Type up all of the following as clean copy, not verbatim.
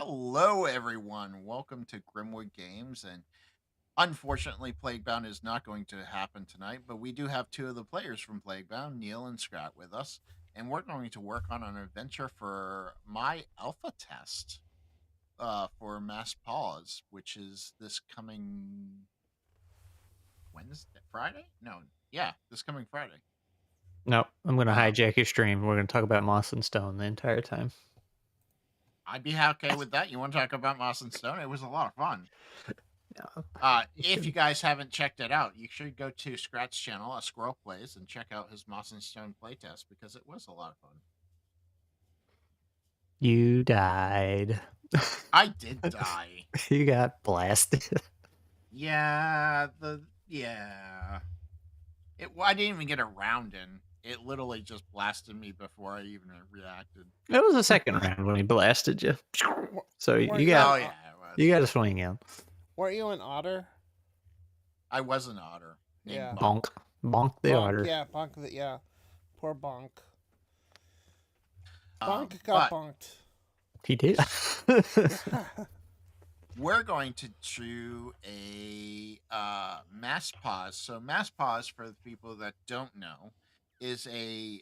Hello, everyone. Welcome to Grimwood Games. And unfortunately, Plaguebound is not going to happen tonight, but we do have two of the players from Plaguebound, Neil and Scrat, with us. And we're going to work on an adventure for my alpha test for Mass Paws, which is this coming Wednesday, Friday? No, yeah, this coming Friday. No, I'm going to Um, hijack your stream. We're going to talk about Moss and Stone the entire time. I'd be okay with that. You want to talk about Moss and Stone? It was a lot of fun. No, If you guys haven't checked it out, you should go to Scrat's channel, A Squirrel Plays, and check out his Moss and Stone playtest because it was a lot of fun. you died. I did die. You got blasted. Yeah. I didn't even get a round in. It literally just blasted me before I even reacted. It was the second round when he blasted you. So Weren't you you got Oh yeah, it was. you got to swing in. Weren't you an otter? I was an otter. Yeah. Bonk, bonk the Bonk, otter. yeah, bonk. Yeah, poor Bonk. Um, Bonk got but bonked. He did. we're going to do a mass pause. So mass pause, for the people that don't know, is a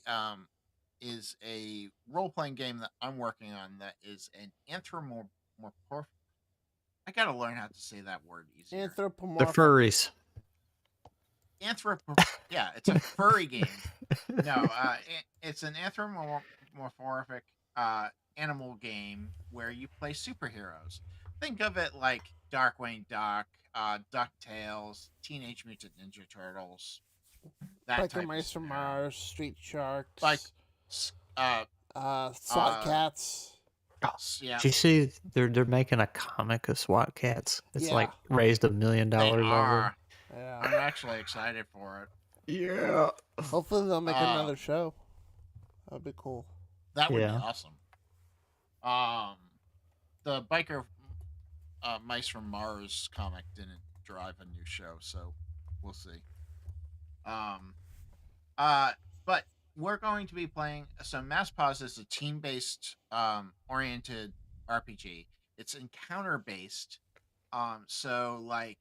role playing game that I'm working on that is an anthropomorph. I gotta learn how to say that word easier. The Anthropomorphic. furries. Yeah, it's a furry game. No, it's an anthropomorphic animal game where you play superheroes. Think of it like Darkwing Duck, DuckTales, Teenage Mutant Ninja Turtles, that Biker type of Mice from scenario. Mars, Street Sharks, Like, SWAT Cats. yeah, Did you see they're making a comic of SWAT Cats? It's Yeah. like raised $1 million they over. are. Yeah. I'm actually excited for it. Yeah. Hopefully they'll make another show. That'd be cool. That would be Yeah. awesome. The biker Mice from Mars comic didn't drive a new show, so we'll see. But we're going to be playing. So Mass Pause is a team-based, oriented RPG. It's encounter-based. So like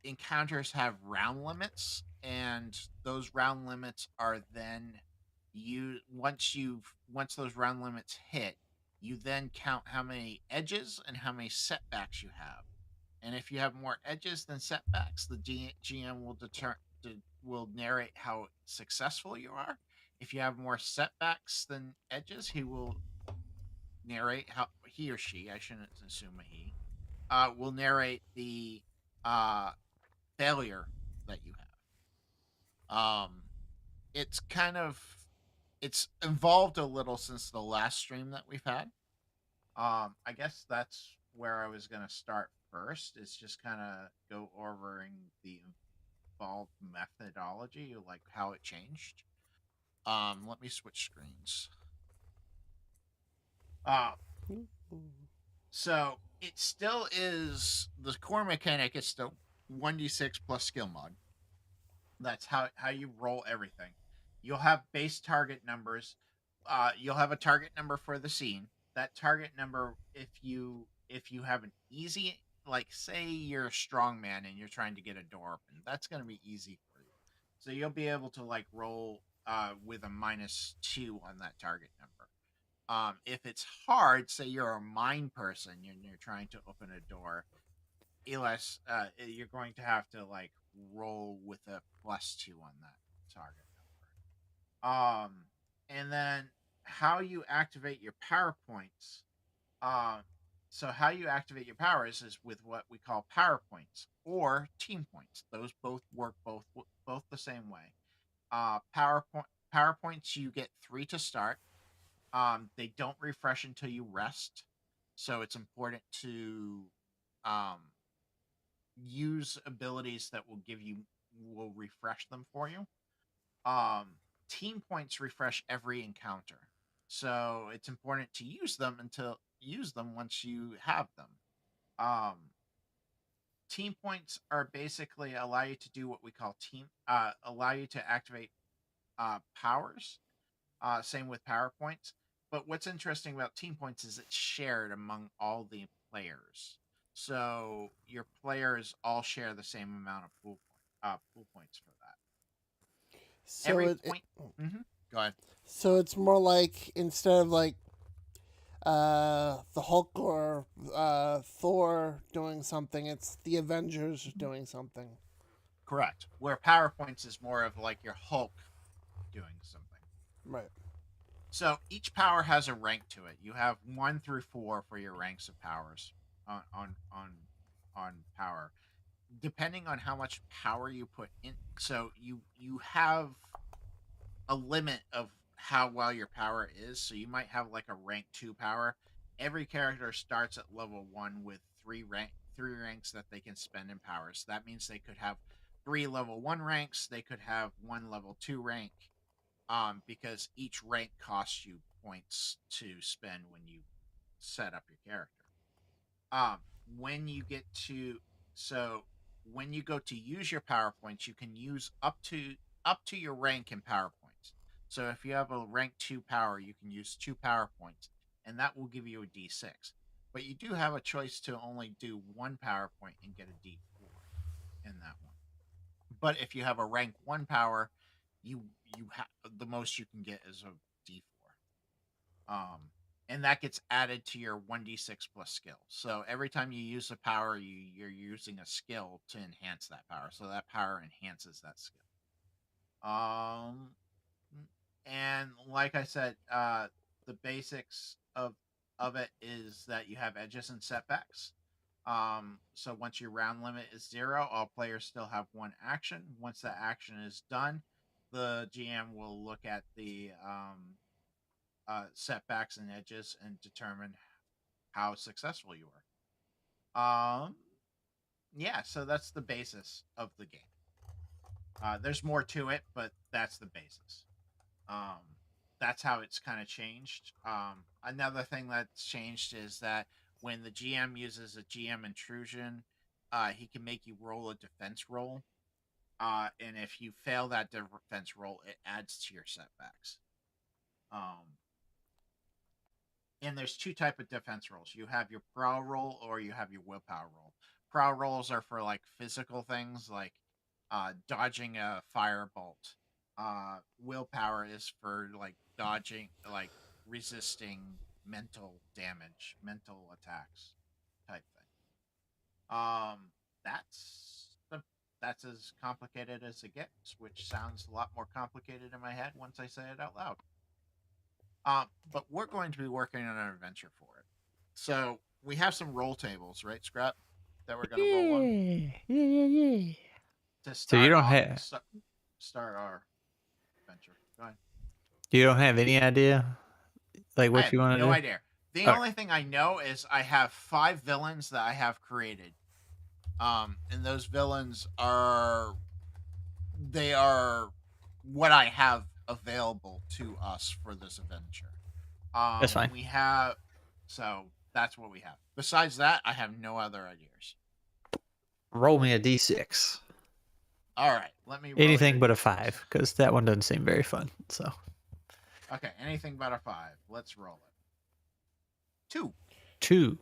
encounters have round limits, and those round limits are then once those round limits hit, you then count how many edges and how many setbacks you have. And if you have more edges than setbacks, the GM will narrate how successful you are. If you have more setbacks than edges, he will narrate how he or she, I shouldn't assume a he, will narrate the failure that you have. It's evolved a little since the last stream that we've had. I guess that's where I was gonna start first. Is just kind of go over the involved methodology, like how it changed. Let me switch screens. So it still is the core mechanic is still 1d6 plus skill mod. That's how you roll everything. You'll have base target numbers. You'll have a target number for the scene. That target number, if you have an easy, like say you're a strong man and you're trying to get a door open, that's going to be easy for you. So you'll be able to like roll with a -2 on that target number. If it's hard, say you're a mind person and you're trying to open a door, Elias, you're going to have to like roll with a +2 on that target number. And then how you activate your power points. So how you activate your powers is with what we call power points or team points. Those both work both the same way. Power points, you get 3 to start. They don't refresh until you rest, so it's important to use abilities that will refresh them for you. Team points refresh every encounter, so it's important to use them once you have them. Team points are basically allow you to do what we call allow you to activate powers. Same with power points, But what's interesting about team points is it's shared among all the players. So your players all share the same amount of pool points for that. So Every point. Go ahead. So it's more like instead of like the Hulk or Thor doing something, it's the Avengers doing something. Correct. Where power points is more of like your Hulk doing something. Right. So each power has a rank to it. You have 1 through 4 for your ranks of powers on power, depending on how much power you put in. So you have a limit of how well your power is. So you might have like a rank 2 power. Every character starts at level 1 with three ranks that they can spend in powers. That means they could have 3 level 1 ranks. They could have 1 level 2 rank. Because each rank costs you points to spend when you set up your character. When you get to when you go to use your power points, you can use up to your rank in power points. So if you have a rank 2 power, you can use 2 power points, and that will give you a D6. But you do have a choice to only do 1 power point and get a D4 in that one. But if you have a rank 1 power, you have the most you can get is a D4. And that gets added to your 1d6 plus skill. So every time you use a power, you're using a skill to enhance that power. So that power enhances that skill. And like I said, the basics of it is that you have edges and setbacks. So once your round limit is 0, all players still have 1 action. Once that action is done, the GM will look at the setbacks and edges and determine how successful you are. Yeah, so that's the basis of the game. There's more to it, but that's the basis. That's how it's kind of changed. Another thing that's changed is that when the GM uses a GM intrusion, he can make you roll a defense roll. And if you fail that defense roll, it adds to your setbacks. And there's 2 type of defense rolls. You have your prowl roll or you have your willpower roll. Prowl rolls are for like physical things like dodging a firebolt. Willpower is for like dodging, like resisting mental damage, mental attacks type thing. That's as complicated as it gets, which sounds a lot more complicated in my head once I say it out loud. But we're going to be working on an adventure for it. So we have some roll tables, right, Scrap, that we're going to roll on. Yeah. To So you don't have start our adventure. Go ahead. You don't have any idea, like I what have you want to no do? idea. The only thing I know is I have 5 villains that I have created. And those villains are what I have available to us for this adventure. That's fine. So that's what we have. Besides that, I have no other ideas. Roll me a d6. All right, let me roll Anything your but a D6. 5, because that one doesn't seem very fun. So Okay, anything but a 5. Let's roll it. 2. 2.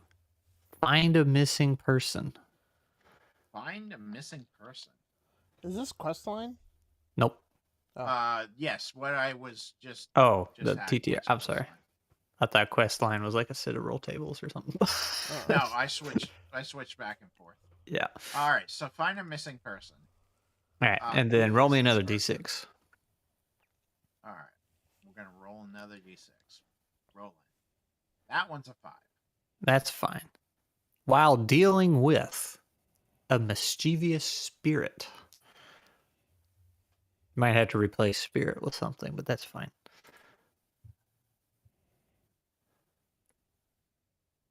Find a missing person. Find a missing person. Is this Questline? Nope. Oh. Yes, what I was just. Oh, just the had TTR. was I'm sorry. Questline. I thought Questline was like a set of roll tables or something. No, I switched back and forth. Yeah. All right, so find a missing person. All right, and then who roll is me this another person? d6. All right, we're gonna roll another d6. Rolling. That one's a 5. That's fine. While dealing with a mischievous spirit. Might have to replace spirit with something, but that's fine.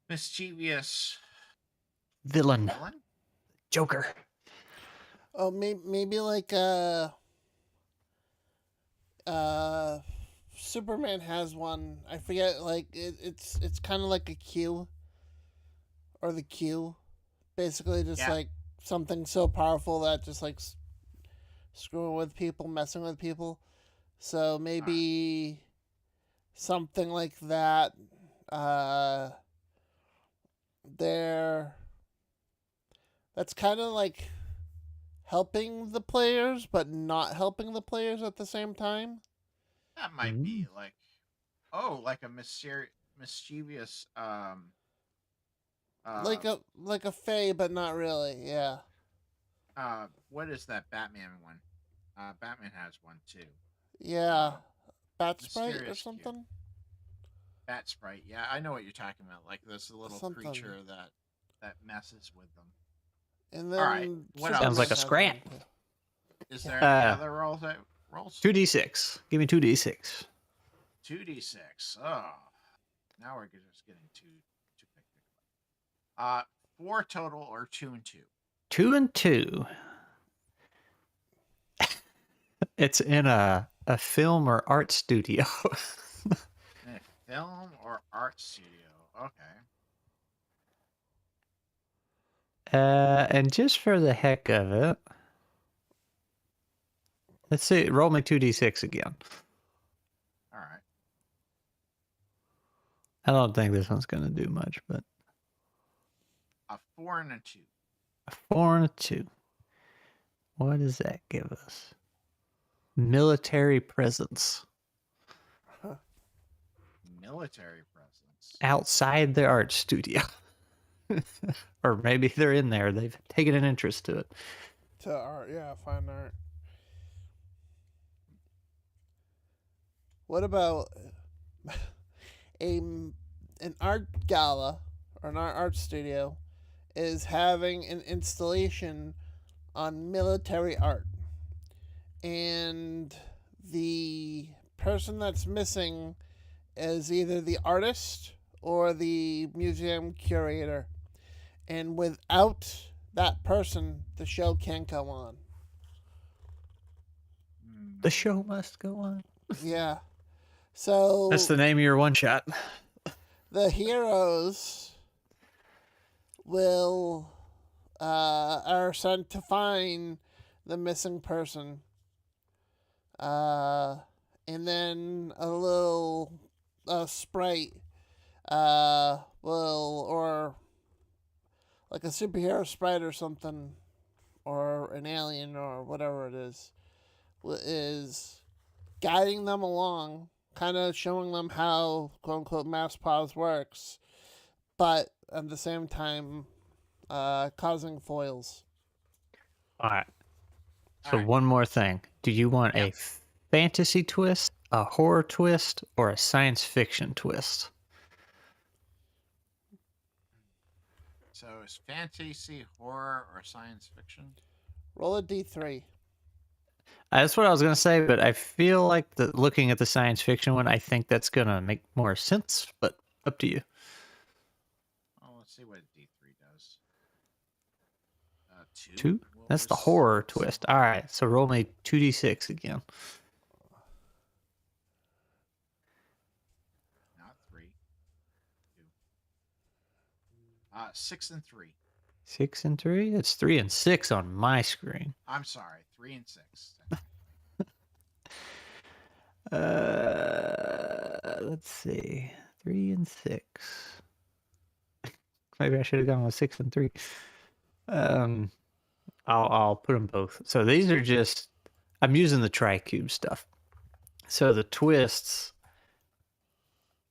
Mischievous Villain. Joker. Oh, maybe like Superman has one. I forget. Like it's kind of like a Q, or the Q, basically just like something so powerful that just like screwing with people, messing with people. So maybe something like that. Uh, they're that's kind of like helping the players, but not helping the players at the same time. That might be like, oh, like a mischievous uh Like a fae, but not really. Yeah, what is that Batman one? Batman has one too. yeah. Bat sprite or Mysterious cube. something. Bat sprite. Yeah, I know what you're talking about. Like this little Something. creature that messes with them. And All right. then What Sounds like a has scrat. one, too. Is there any other rolls? 2d6. Give me 2d6. 2d6. Oh, now we're just getting too big. 4 total or 2 and 2. 2 and 2. It's in a film or art studio. In a film or art studio. Okay. And just for the heck of it, let's see. Roll me 2d6 again. All right. I don't think this one's going to do much, but A 4 and a 2. a 4 and a 2. What does that give us? Military presence. Military presence. Outside the art studio. Or maybe they're in there. They've taken an interest to it. To art, yeah, fine art. What about an art gala or an art studio is having an installation on military art, and the person that's missing is either the artist or the museum curator, and without that person, the show can't go on. The show must go on. Yeah. So That's the name of your one shot. the heroes will are sent to find the missing person. And then a little sprite will, or like a superhero sprite or something, or an alien or whatever it is guiding them along, kind of showing them how quote unquote mass Paws works, but at the same time causing foils. All right. So All right. one more thing. Do you want Yep. a fantasy twist, a horror twist, or a science fiction twist? So is fantasy, horror, or science fiction? Roll a d3. That's what I was going to say, but I feel like looking at the science fiction one, I think that's going to make more sense, but up to you. Well, let's see what D3 does. 2? 2? That's the horror twist. All right, so roll me 2d6 again. Not 3. 2. 6 and 3. 6 and 3? It's 3 and 6 on my screen. I'm sorry, 3 and 6. Let's see. 3 and 6. Maybe I should have gone with 6 and 3. I'll put them both. So these are just, I'm using the tricube stuff. So the twists,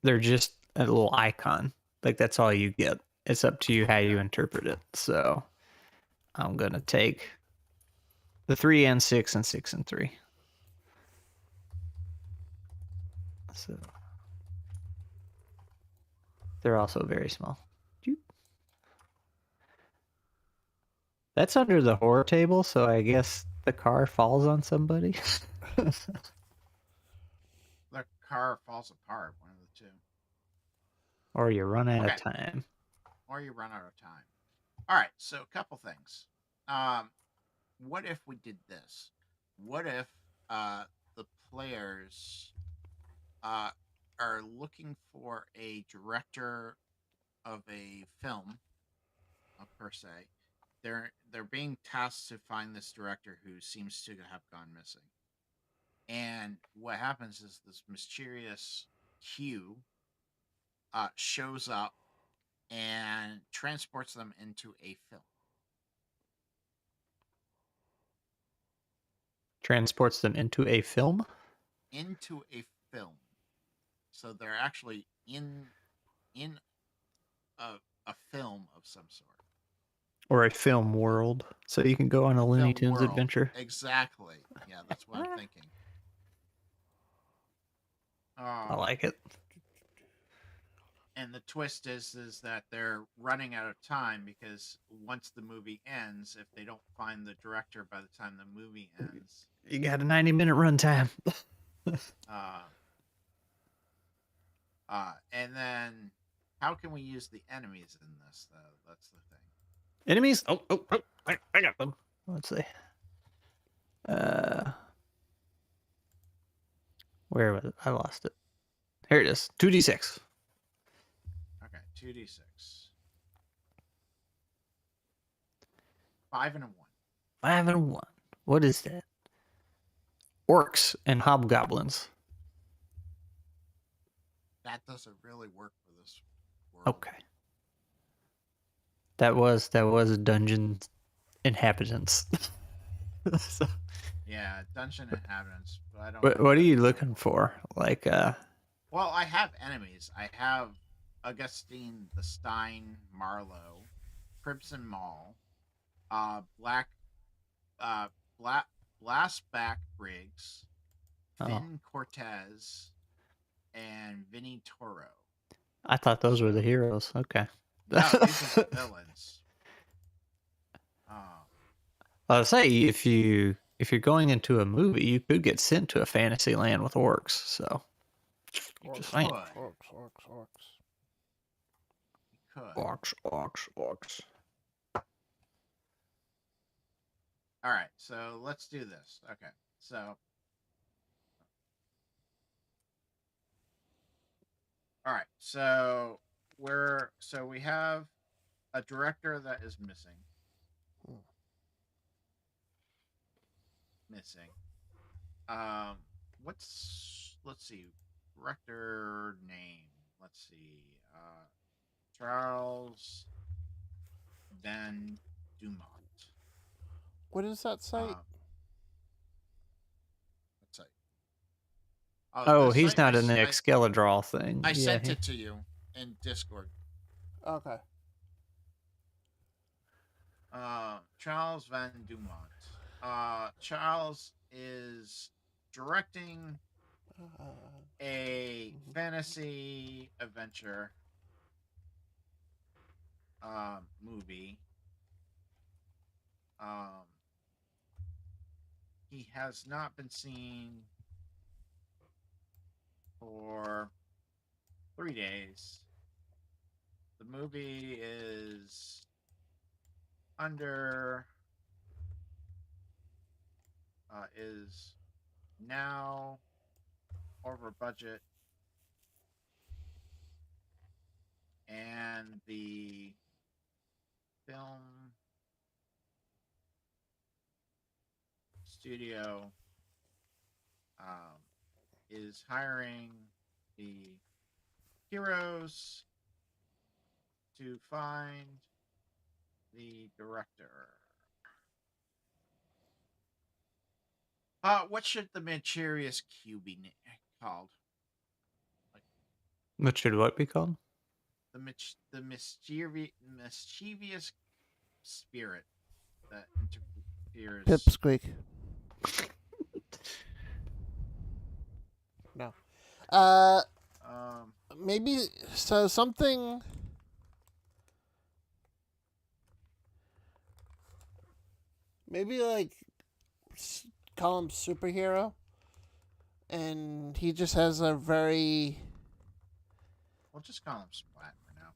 they're just a little icon. Like that's all you get. It's up to you how you interpret it. So I'm going to take the 3 and 6 and 6 and 3. So they're also very small. That's under the horror table, so I guess the car falls on somebody. The car falls apart, one of the two. Or you run out of time. Or you run out of time. All right, so a couple things. What if we did this? What if the players are looking for a director of a film, per se? They're being tasked to find this director who seems to have gone missing. And what happens is this mysterious Q shows up and transports them into a film. Transports them into a film? Into a film. So they're actually in a film of some sort. Or a film world. So you can go on a Looney Film Tunes world. adventure. Exactly. Yeah, that's what I'm thinking. I like it. And the twist is that they're running out of time because once the movie ends, if they don't find the director by the time the movie ends, You got a 90-minute runtime. and then how can we use the enemies in this though? That's the thing. Enemies? Oh, I got them. Let's see. Where was it? I lost it. Here it is. 2d6. Okay, 2d6. 5 and a 1. 5 and a 1. What is that? Orcs and hobgoblins. That doesn't really work for this world. Okay. That was a dungeon inhabitants. So, Yeah, dungeon inhabitants, but I don't. what are you looking for? Like, Well, I have enemies. I have Augustine the Stein Marlowe, Crimson Maul, Black, Blastback Briggs, Finn Cortez, and Vinny Toro. I thought those were the heroes. Okay. No, these are the villains. I'll say if you're going into a movie, you could get sent to a fantasy land with orcs. So, just saying. Orcs. Orcs. All right, so let's do this. Okay, so all right, so we have a director that is missing. Let's see, director name. Let's see, Charles Van Dumont. What is that site? What site? Oh, he's site not in the Excalibur thing. I sent it to you in Discord. Okay. Charles Van Dumont. Charles is directing a fantasy adventure movie. He has not been seen for 3 days. The movie is is now over budget, and the film studio is hiring the heroes to find the director. What should the Manchurious Q be called? What should what be called? The mischievous spirit that interferes. Pipsqueak. No. Maybe so something. Maybe like call him superhero, and he just has a very. We'll just call him Splat for now.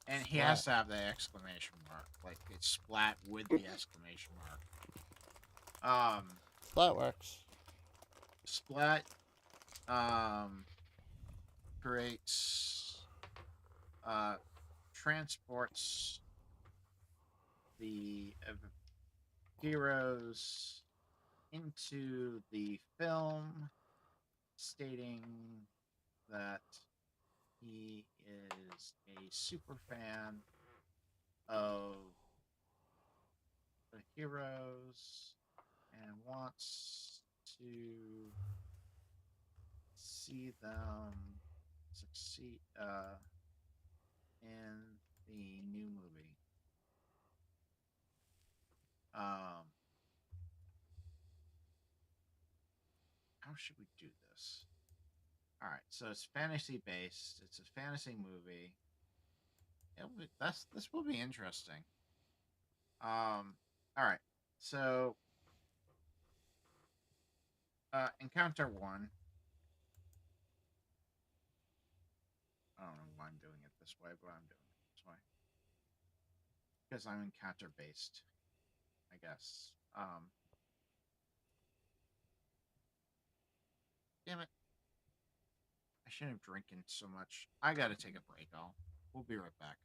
And he has to have the exclamation mark, like it's Splat with the exclamation mark. Splat works. Splat creates transports the heroes into the film stating that he is a super fan of the heroes and wants to see them succeed in the new movie. How should we do this? All right, so it's fantasy based. It's a fantasy movie. This will be interesting. All right, so encounter one. I don't know why I'm doing it this way, but I'm doing it this way because I'm encounter based, I guess. Damn it! I shouldn't have drinking so much. I gotta take a break. We'll be right back.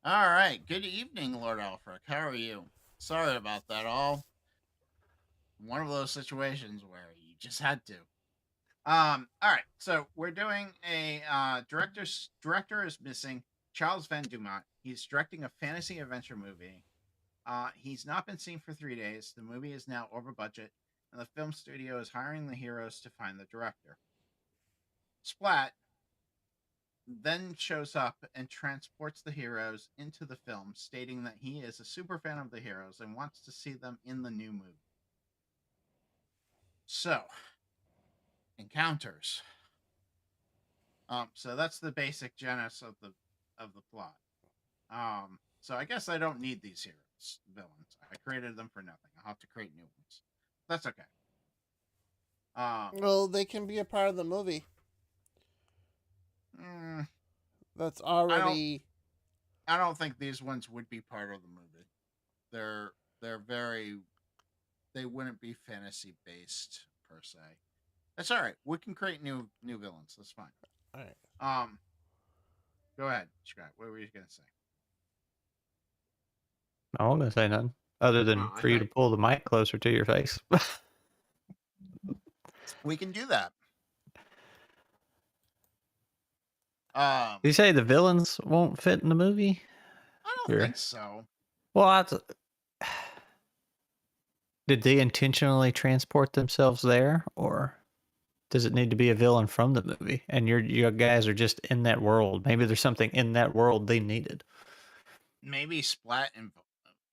All right. Good evening, Lord Alfred. How are you? Sorry about that. All one of those situations where you just had to. All right. So we're doing a director is missing. Charles Van Dumont. He's directing a fantasy adventure movie. He's not been seen for 3 days. The movie is now over budget, and the film studio is hiring the heroes to find the director. Splat then shows up and transports the heroes into the film, stating that he is a super fan of the heroes and wants to see them in the new movie. So, encounters. So that's the basic genesis of the plot. So I guess I don't need these villains. I created them for nothing. I'll have to create new ones. That's okay. Well, they can be a part of the movie. That's already. I don't think these ones would be part of the movie. They're very. They wouldn't be fantasy based per se. That's all right. We can create new villains. That's fine. All right. Go ahead, Scott. What were you gonna say? I wasn't gonna say nothing other than for you to pull the mic closer to your face. We can do that. You say the villains won't fit in the movie? I don't think so. Well, did they intentionally transport themselves there, or does it need to be a villain from the movie? And you guys are just in that world. Maybe there's something in that world they needed. Maybe Splat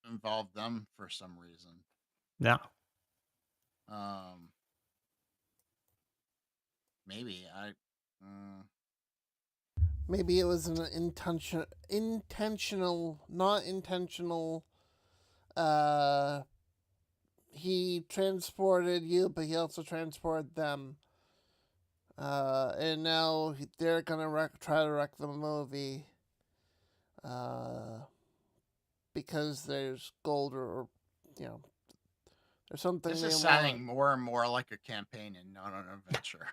involved them for some reason. Yeah. Maybe Maybe it was an not intentional. He transported you, but he also transported them. And now they're gonna try to wreck the movie. Because there's gold or there's something. This is sounding more and more like a campaign and not an adventure.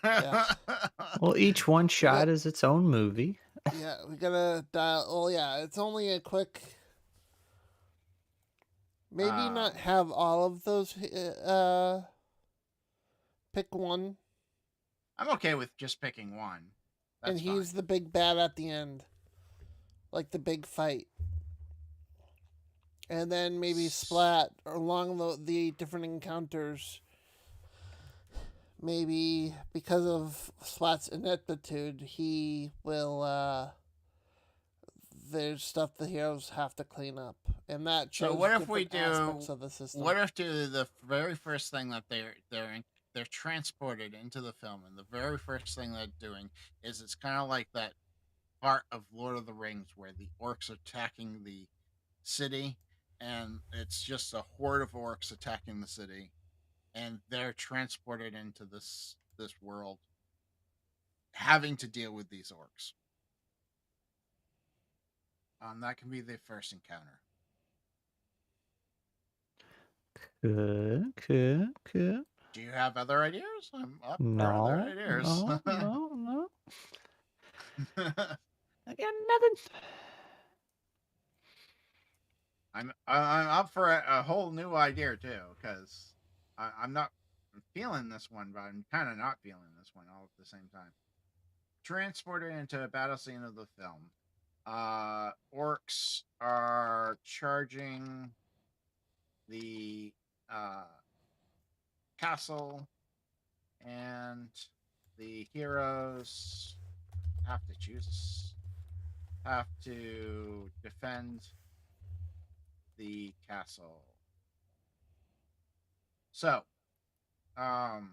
Yeah. Well, each one shot is its own movie. Yeah, we gotta dial. Well, yeah, it's only a quick. Maybe not have all of those. Pick one. I'm okay with just picking one. That's and he's fine. the big bad at the end, like the big fight. And then maybe Splat along the different encounters. Maybe because of Splat's ineptitude, he will. There's stuff the heroes have to clean up, and that shows what if we do? aspects of the system. What if the very first thing that they're transported into the film, and the very first thing they're doing is it's kind of like that part of Lord of the Rings where the orcs are attacking the city, and it's just a horde of orcs attacking the city, and they're transported into this world, having to deal with these orcs. That can be the first encounter. Could. Do you have other ideas? I'm up for No, other ideas. no. I got nothing. I'm up for a whole new idea too, because I'm not feeling this one, but I'm kind of not feeling this one all at the same time. Transported into a battle scene of the film. Orcs are charging the castle, and the heroes have to defend the castle. So, all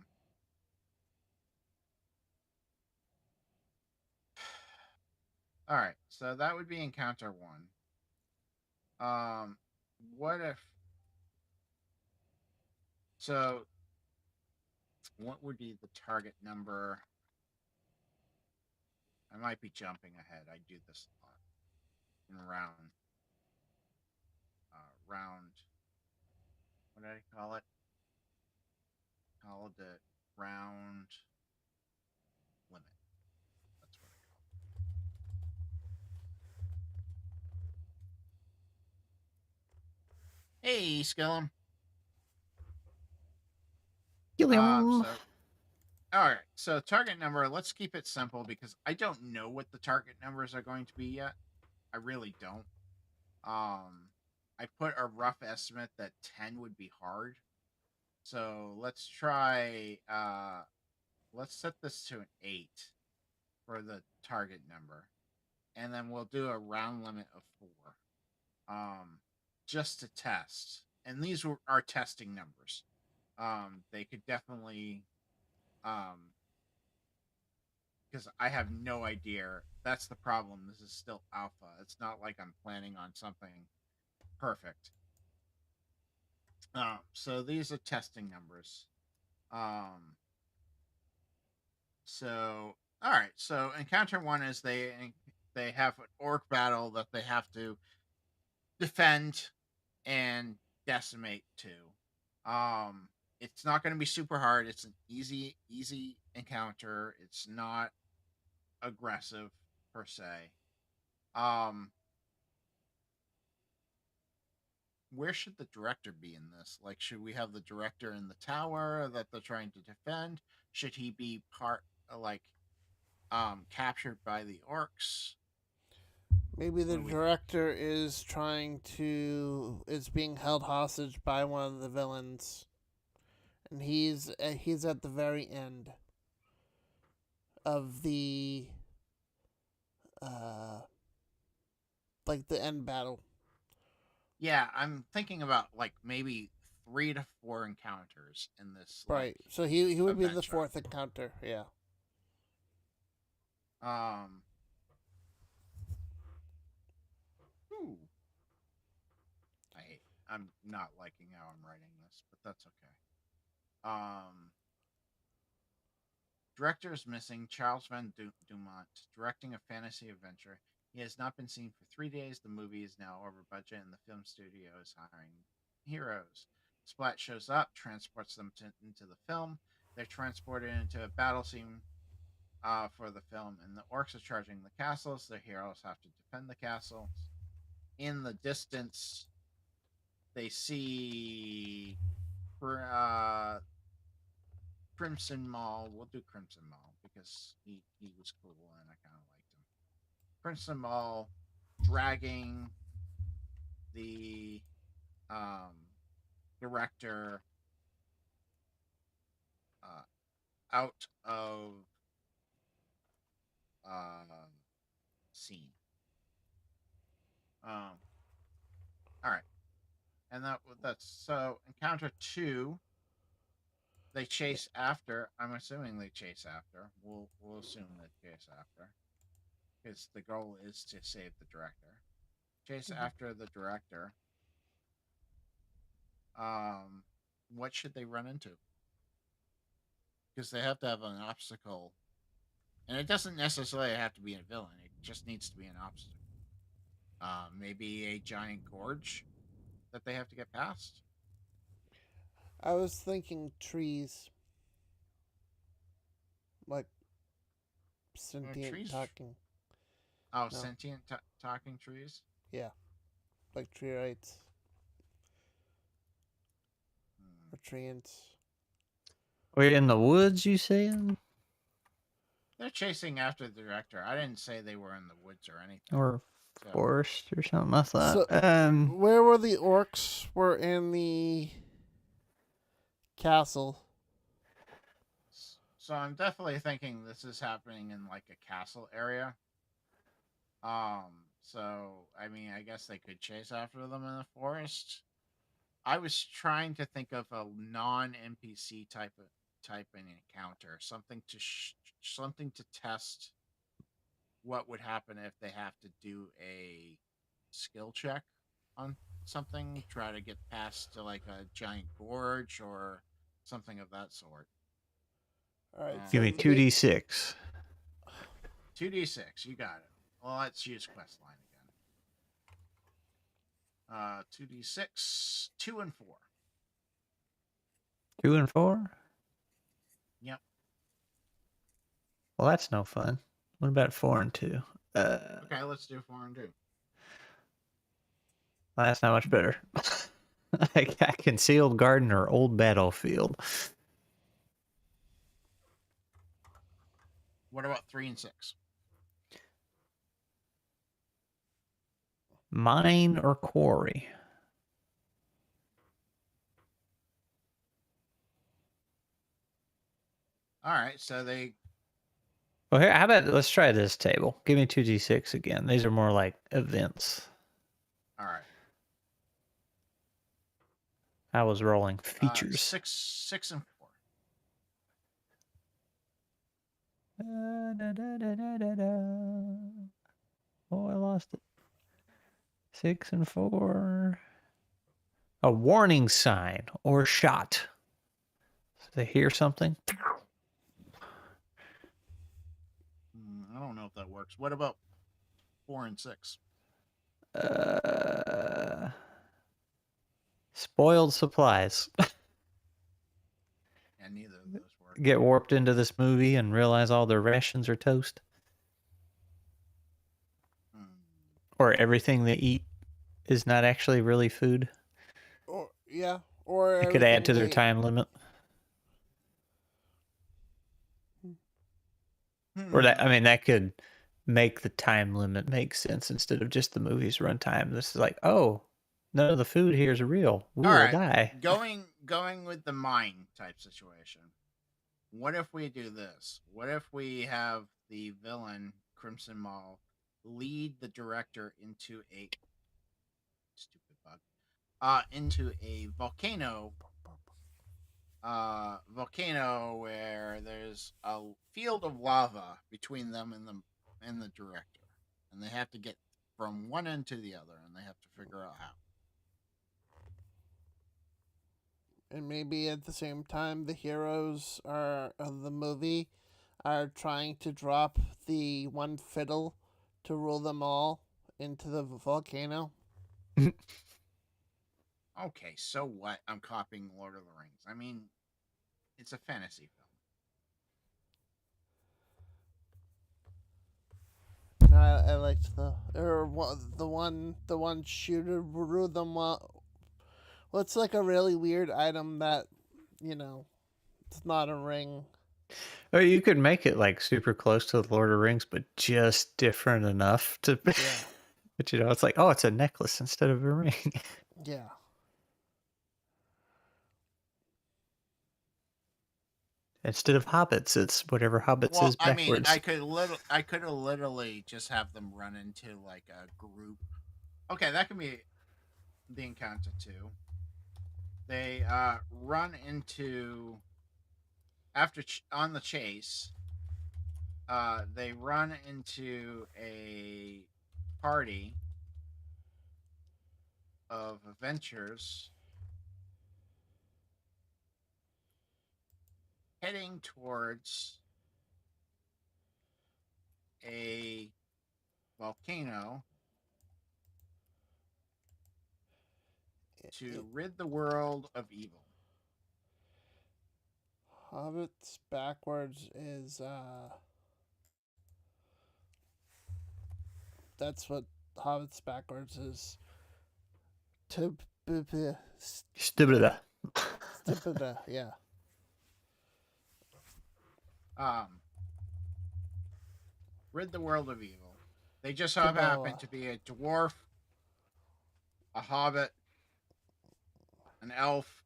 right. So that would be encounter one. What if? So, what would be the target number? I might be jumping ahead. I do this a lot in round. What did I call it? Called it round limit. That's what I call it. Hey, Skillum. All right. So target number. Let's keep it simple because I don't know what the target numbers are going to be yet. I really don't. I put a rough estimate that 10 would be hard. So let's try. Let's set this to an 8 for the target number, and then we'll do a round limit of 4. Just to test. And these are testing numbers. They could definitely, because I have no idea. That's the problem. This is still alpha. It's not like I'm planning on something perfect. So these are testing numbers. So all right. So encounter one is they have an orc battle that they have to defend and decimate too. It's not going to be super hard. It's an easy encounter. It's not aggressive per se. Where should the director be in this? Like, should we have the director in the tower that they're trying to defend? Should he be captured by the orcs? Maybe the director is being held hostage by one of the villains, and he's at the very end of the the end battle. Yeah, I'm thinking about maybe 3 to 4 encounters in this. Right. So he would be the adventure. 4th encounter. Yeah. Um. Ooh. I'm not liking how I'm writing this, but that's okay. Director is missing. Charles Van Dumont directing a fantasy adventure. He has not been seen for 3 days. The movie is now over budget, and the film studio is hiring heroes. Splat shows up, transports them into the film. They're transported into a battle scene for the film, and the orcs are charging the castles. The heroes have to defend the castles. In the distance, they see Crimson Mall. We'll do Crimson Mall because he was cool and I kind of liked him. Crimson Mall dragging the director out of scene. All right, and that's so encounter 2. They chase after. I'm assuming they chase after. We'll assume they chase after, because the goal is to save the director. Chase after the director. What should they run into? Because they have to have an obstacle, and it doesn't necessarily have to be a villain. It just needs to be an obstacle. Maybe a giant gorge that they have to get past. I was thinking trees. Like sentient trees. talking. Oh, No. sentient talking trees? Yeah. Like tree rights. Or treants. We're in the woods, you saying? They're chasing after the director. I didn't say they were in the woods or anything. Or forest or something, I thought. So, where were the orcs? Were in the castle. So I'm definitely thinking this is happening in like a castle area. So I mean, I guess they could chase after them in the forest. I was trying to think of a non-NPC type an encounter, something to test what would happen if they have to do a skill check on something, try to get past to like a giant gorge or something of that sort. All right. Give me 2d6. 2d6, you got it. Well, let's use quest line again. 2d6, 2 and 4. 2 and 4? Yep. Well, that's no fun. What about 4 and 2? Okay, let's do 4 and 2. Well, that's not much better. I got concealed garden or old battlefield. What about 3 and 6? Mine or quarry? All right, so they. Well, here, how about let's try this table. Give me 2d6 again. These are more like events. All right. I was rolling features. 6 and 4. Oh, I lost it. 6 and 4. A warning sign or shot. So they hear something. I don't know if that works. What about 4 and 6? Spoiled supplies. Yeah, neither of those work. Get warped into this movie and realize all their rations are toast. Or everything they eat is not actually really food. Or yeah, or it could add to their time limit. Or that could make the time limit make sense instead of just the movie's runtime. This is like, oh, none of the food here is real. We will die. Going with the mine type situation. What if we do this? What if we have the villain, Crimson Mall, lead the director into a into a volcano where there's a field of lava between them and the and the director, and they have to get from one end to the other, and they have to figure out how. And maybe at the same time, the heroes of the movie are trying to drop the one fiddle to rule them all into the volcano. Okay, so what? I'm copying Lord of the Rings. I mean, it's a fantasy film. I liked the one shooter rule them all. Well, it's like a really weird item that, it's not a ring. Or you could make it like super close to the Lord of the Rings, but just different enough to. Yeah. But it's like, oh, it's a necklace instead of a ring. Yeah. Instead of hobbits, it's whatever hobbits Well, is I mean, backwards. I could have literally just have them run into like a group. Okay, that can be the encounter too. They run into on the chase. They run into a party of adventurers heading towards a volcano to rid the world of evil. Hobbits backwards is that's what Hobbits backwards is. Stupida. Yeah. Rid the world of evil. They just so happen to be a dwarf, a hobbit, an elf,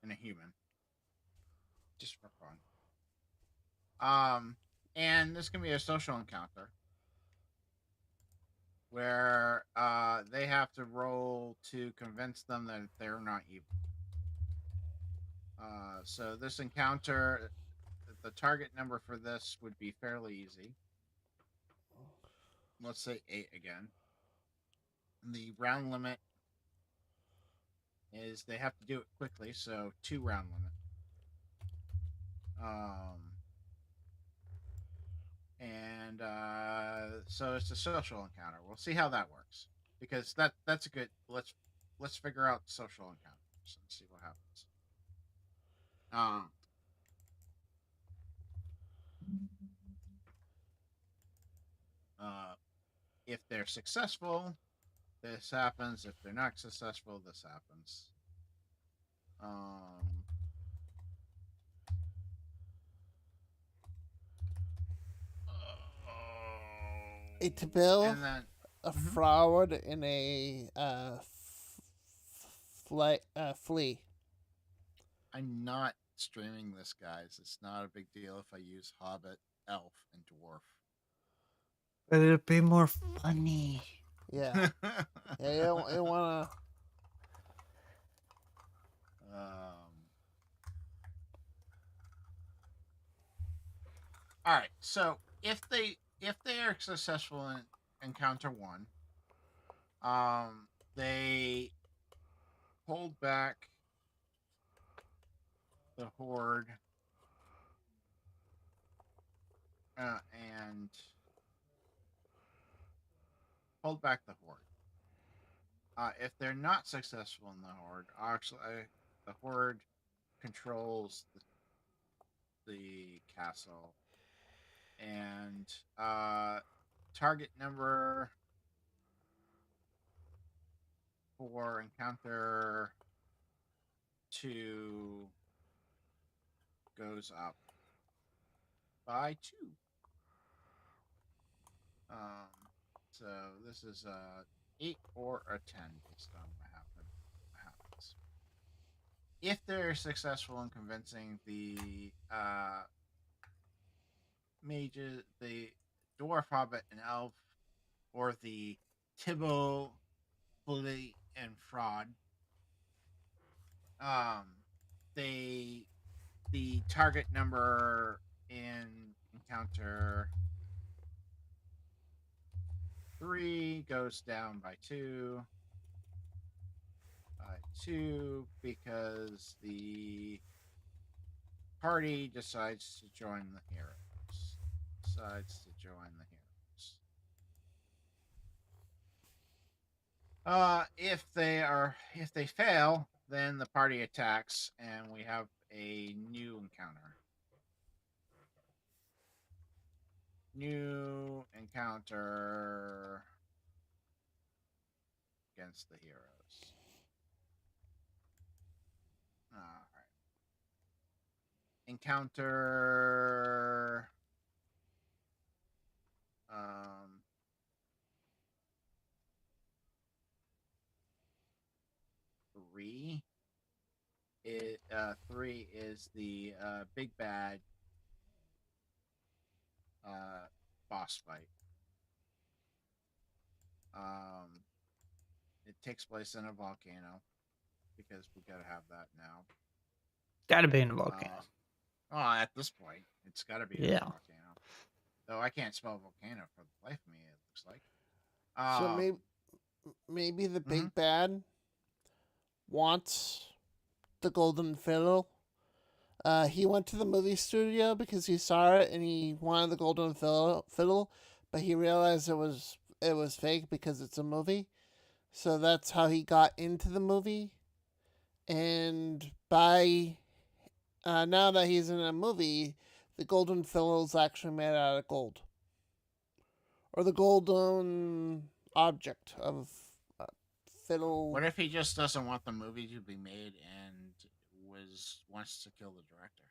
and a human. Just for fun. And this can be a social encounter where they have to roll to convince them that they're not evil. So this encounter, the target number for this would be fairly easy. Let's say 8 again. And the round limit is they have to do it quickly, so 2 round limit. And so it's a social encounter. We'll see how that works, because that's a good. Let's figure out social encounters and see what happens. If they're successful, this happens. If they're not successful, this happens. It's Bill. And then a fraud in a flea. I'm not streaming this, guys. It's not a big deal if I use Hobbit, Elf, and Dwarf. But it'd be more funny. Yeah. Yeah, you wanna. All right. So if they are successful in encounter 1, they hold back the horde and hold back the horde. If they're not successful in the horde, actually, the horde controls the castle, and target number for encounter 2 goes up by 2. So this is a 8 or a 10 based on what happens. If they're successful in convincing the mages, the dwarf, hobbit, and elf, or the Tibble, bully, and fraud, the target number in encounter 3 goes down by 2. By 2 because the party decides to join the heroes. If they fail, then the party attacks and we have a new encounter. New encounter against the heroes. All right. Encounter 3. 3 is the big bad boss fight. It takes place in a volcano because we gotta have that now. Gotta be in a volcano. At this point, it's gotta be in a volcano. Though I can't spell volcano for the life of me. It looks like. So maybe the big bad wants the golden fiddle. He went to the movie studio because he saw it and he wanted the golden fiddle, but he realized it was fake because it's a movie. So that's how he got into the movie. And by now that he's in a movie, the golden fiddle is actually made out of gold, or the golden object of fiddle. What if he just doesn't want the movie to be made and wants to kill the director?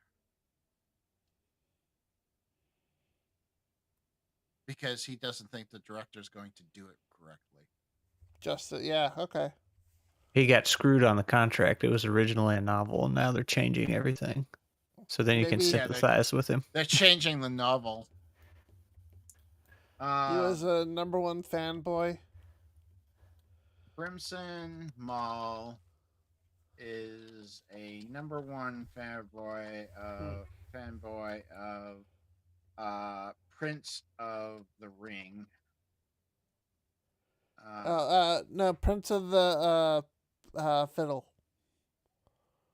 Because he doesn't think the director's going to do it correctly. Okay. He got screwed on the contract. It was originally a novel, and now they're changing everything. So then you can sympathize with him. They're changing the novel. He was a #1 fanboy. Crimson Mall is a #1 fanboy of Prince of the Ring. No, Prince of the Fiddle.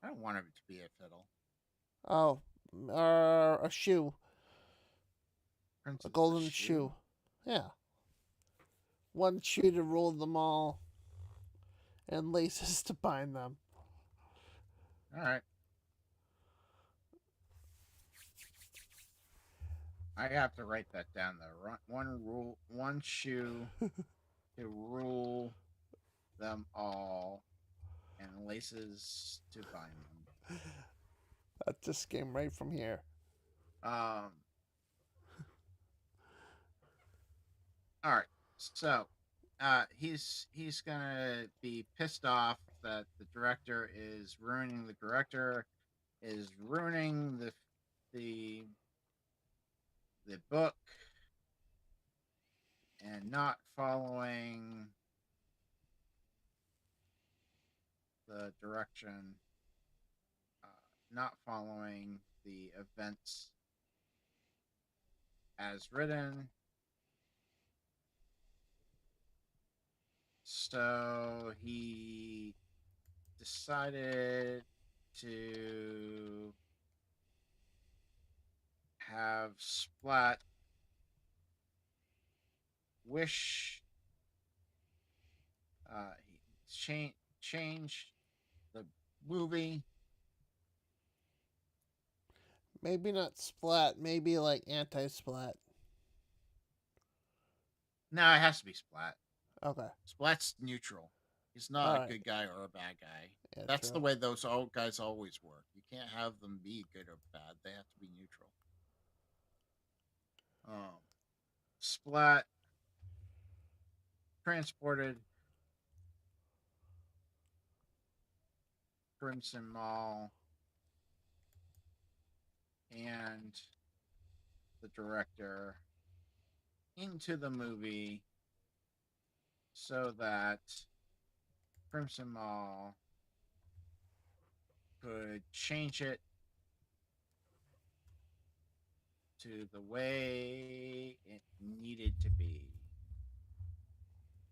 I don't want it to be a fiddle. Oh, or a shoe. Prince a golden shoe. Yeah. One shoe to rule them all, and laces to bind them. All right. I have to write that down though. One shoe to rule them all, and laces to bind them. That just came right from here. All right. So, he's gonna be pissed off that the director is ruining the book and not following the direction, not following the events as written. So he decided to have Splat wish change the movie. Maybe not Splat, maybe like anti-Splat. No, it has to be Splat. Okay. Splat's neutral. He's not a good guy or a bad guy. Yeah, That's true. the way those old guys always work. You can't have them be good or bad. They have to be neutral. Splat transported Crimson Mall and the director into the movie so that Crimson Mall could change it to the way it needed to be.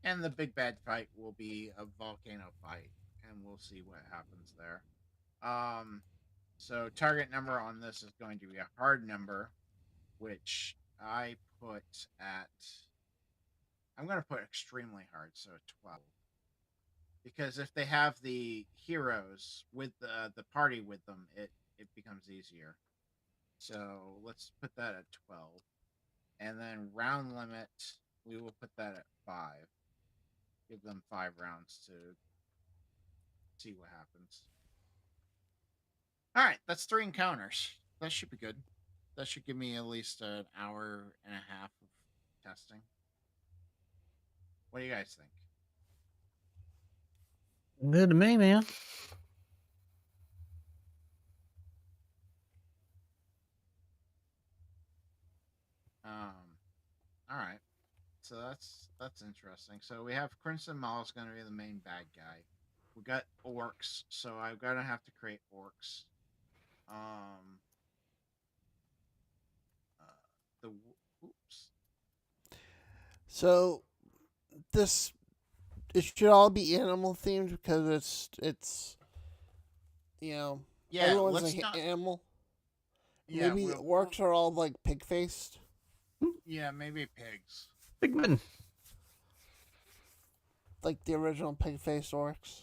And the big bad fight will be a volcano fight, and we'll see what happens there. Um, so target number on this is going to be a hard number, which I put at. I'm going to put extremely hard, so 12. Because if they have the heroes with the party with them, it becomes easier. So let's put that at 12. And then round limit, we will put that at 5. Give them 5 rounds to see what happens. All right, that's 3 encounters. That should be good. That should give me at least an hour and a half of testing. What do you guys think? Good to me, man. All right. So that's interesting. So we have Crimson Maul is going to be the main bad guy. We got orcs, so I'm gonna have to create orcs. Um, the oops. So this it should all be animal themed because it's Yeah, everyone's let's an not. animal. Yeah, Maybe the orcs are all like pig faced. Yeah, maybe pigs. Pigman. Like the original pig faced orcs.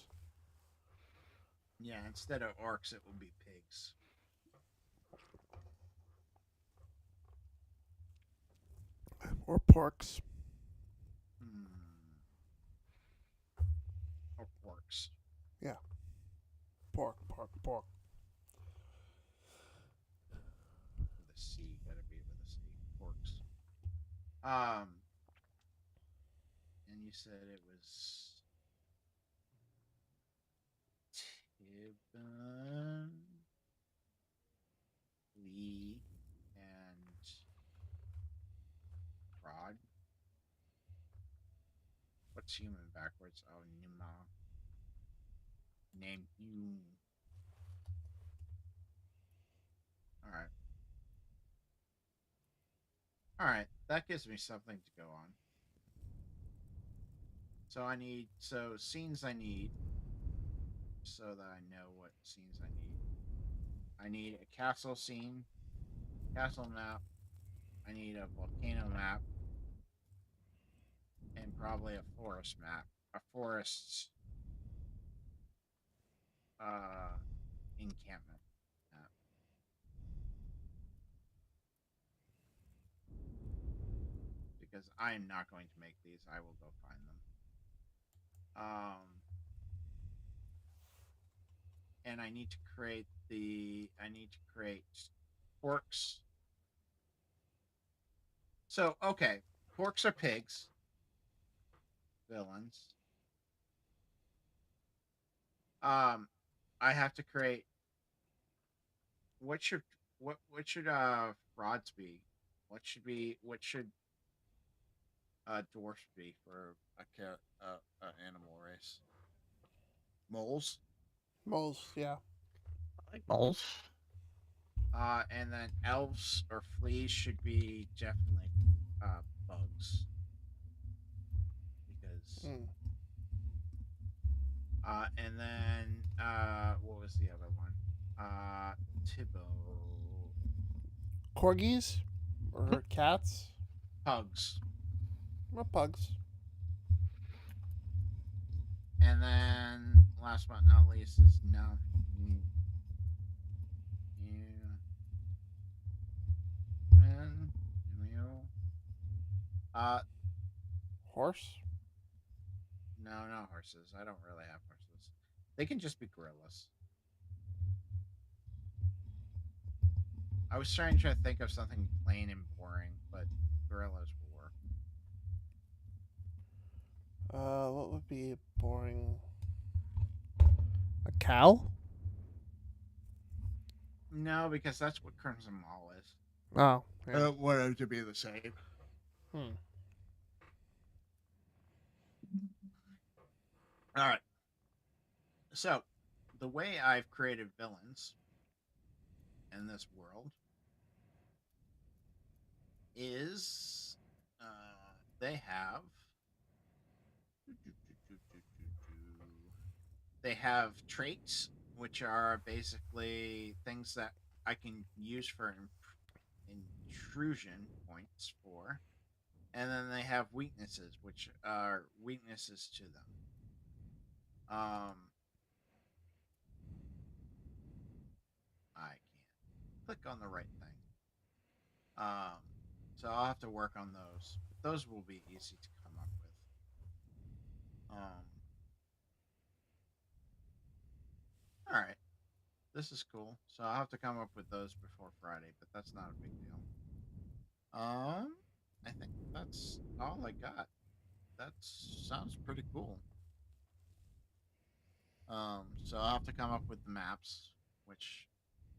Yeah, instead of orcs, it will be pigs. Or porks. Or porks. Yeah. Pork. With a C, gotta be with a C. Porks. And you said it was Tibbon, Lee, and Rod. What's human backwards? Oh, Nima. Name you. Alright. Alright, that gives me something to go on. So scenes I need, so that I know what scenes I need. I need a castle scene, castle map. I need a volcano map, and probably a forest map. A forest encampment map. Because I am not going to make these. I will go find them. And I need to create porks. So okay, porks are pigs, villains. I have to create what should frauds be? What should dwarfs be for a animal race? Moles. Moles, yeah. Like moles. And then elves or fleas should be definitely bugs because. And then what was the other one? Thibaut. Corgis or cats? Pugs. Or pugs. And then last but not least is no. Horse? No horses. I don't really have horses. They can just be gorillas. I was trying to think of something plain and boring, but gorillas will work. What would be boring? A cow? No, because that's what Crimson Mall is. Oh, yeah. Wanted to be the same. All right. So, the way I've created villains in this world is they have they have traits, which are basically things that I can use for intrusion points for, and then they have weaknesses, which are weaknesses to them. I can't click on the right thing. Um, so I'll have to work on those. But those will be easy to come up with. All right, this is cool. So I'll have to come up with those before Friday, but that's not a big deal. I think that's all I got. That sounds pretty cool. So I'll have to come up with the maps, which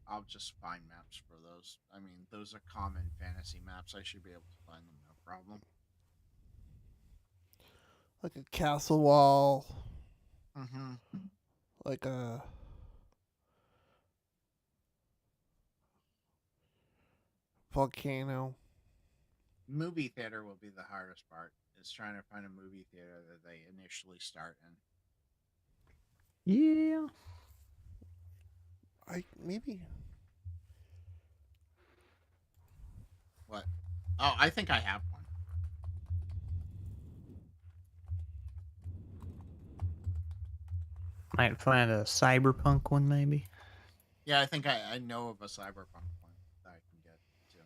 I'll just find maps for those. I mean, those are common fantasy maps. I should be able to find them, no problem. Like a castle wall, Mm-hmm. like a volcano. Movie theater will be the hardest part. Is trying to find a movie theater that they initially start in. Yeah. Maybe. What? Oh, I think I have one. Might find a cyberpunk one, maybe. Yeah, I think I know of a cyberpunk one that I can get to.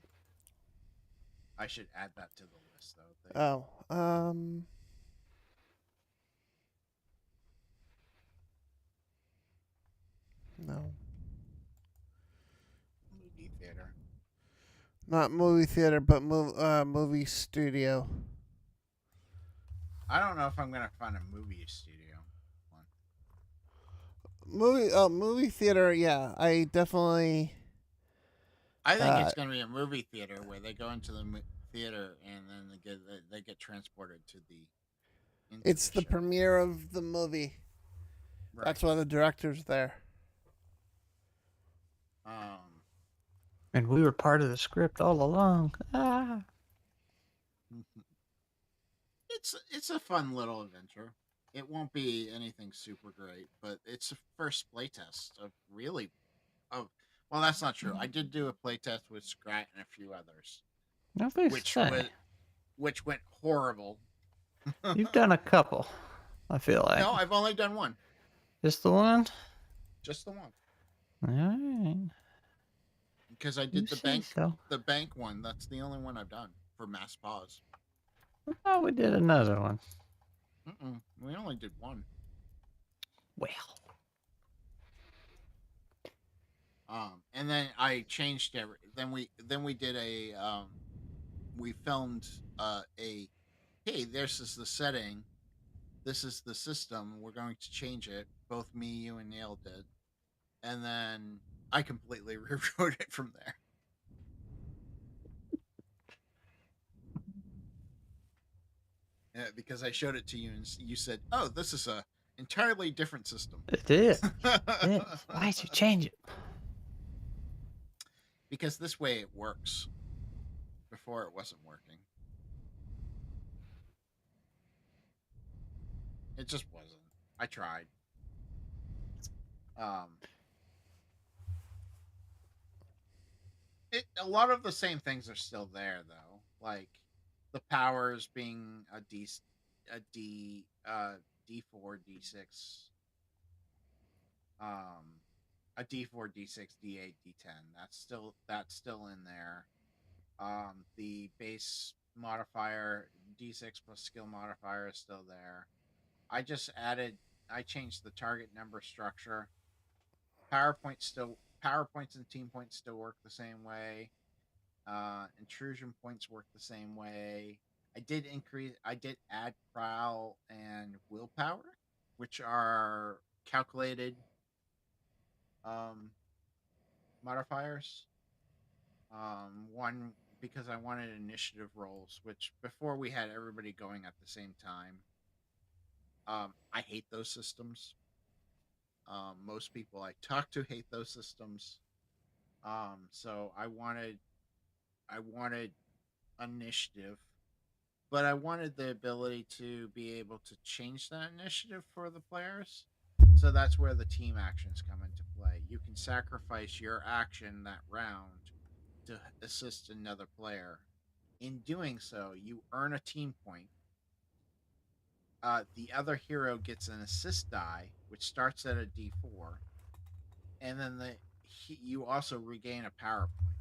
I should add that to the list, though. No. Movie theater. Not movie theater, but movie studio. I don't know if I'm gonna find a movie studio one. Movie theater, yeah. I definitely. I think it's gonna be a movie theater where they go into the theater and then they get transported to the. It's the premiere of the movie. Right. That's why the director's there. And we were part of the script all along. Ah. It's a fun little adventure. It won't be anything super great, but it's a first playtest of really of. Well, that's not true. I did do a playtest with Scrat and a few others, which went horrible. You've done a couple, I feel like. No, I've only done one. Just the one? Just the one. All right. Because I did the bank one. That's the only one I've done for Mass Paws. Oh, we did another one. We only did one. Well. And then I changed every. Then we did a. We filmed hey, this is the setting. This is the system. We're going to change it. Both me, you, and Neil did. And then I completely rewrote it from there. Yeah, because I showed it to you and you said, "Oh, this is a entirely different system." It is. Why'd you change it? Because this way it works. Before it wasn't working. It just wasn't. I tried. A lot of the same things are still there though. Like the powers being a D4, D6, a D4, D6, D8, D10. That's still in there. The base modifier D6 plus skill modifier is still there. I changed the target number structure. PowerPoints and team points still work the same way. Intrusion points work the same way. I did add prowl and willpower, which are calculated modifiers. One because I wanted initiative rolls, which before we had everybody going at the same time. I hate those systems. Most people I talk to hate those systems. So I wanted initiative, but I wanted the ability to be able to change that initiative for the players. So that's where the team actions come into play. You can sacrifice your action that round to assist another player. In doing so, you earn a team point. The other hero gets an assist die, which starts at a D4, and then you also regain a power point.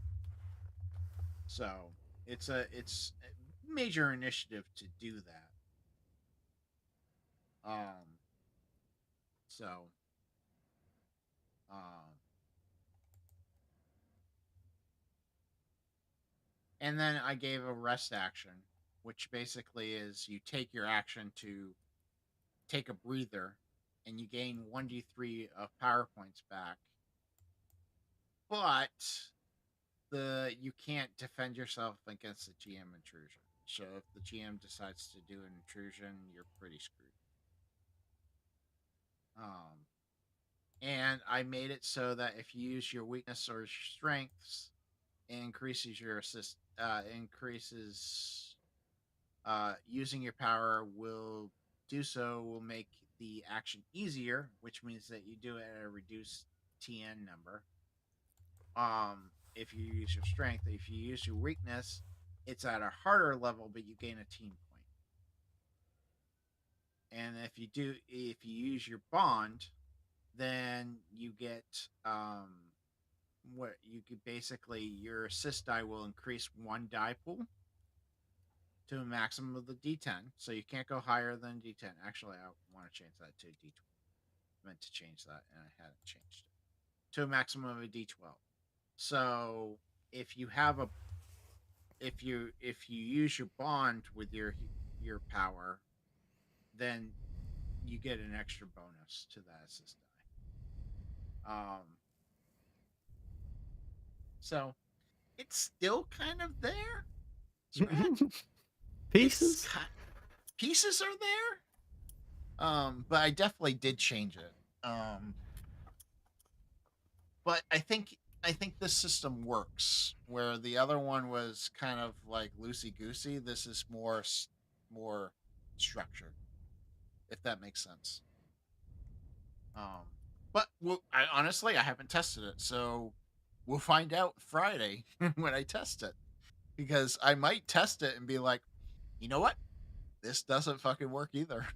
So it's a major initiative to do that. Um, so um, and then I gave a rest action, which basically is you take your action to take a breather, and you gain 1d3 of power points back. But you can't defend yourself against the GM intrusion. So if the GM decides to do an intrusion, you're pretty screwed. And I made it so that if you use your weakness or strengths, it increases your assist. Using your power will make the action easier, which means that you do it at a reduced TN number. If you use your strength, if you use your weakness, it's at a harder level, but you gain a team point. And if you use your bond, then you get what you could basically your assist die will increase one die pool to a maximum of the D10. So you can't go higher than D10. Actually, I want to change that to D12. I meant to change that and I hadn't changed it to a maximum of a D12. So if you have if you use your bond with your power, then you get an extra bonus to that assist die. So it's still kind of there. Pieces. Pieces are there. But I definitely did change it. But I think this system works. Where the other one was kind of like loosey goosey, this is more structured. If that makes sense. But honestly, I haven't tested it, so we'll find out Friday when I test it. Because I might test it and be like, you know what? This doesn't fucking work either.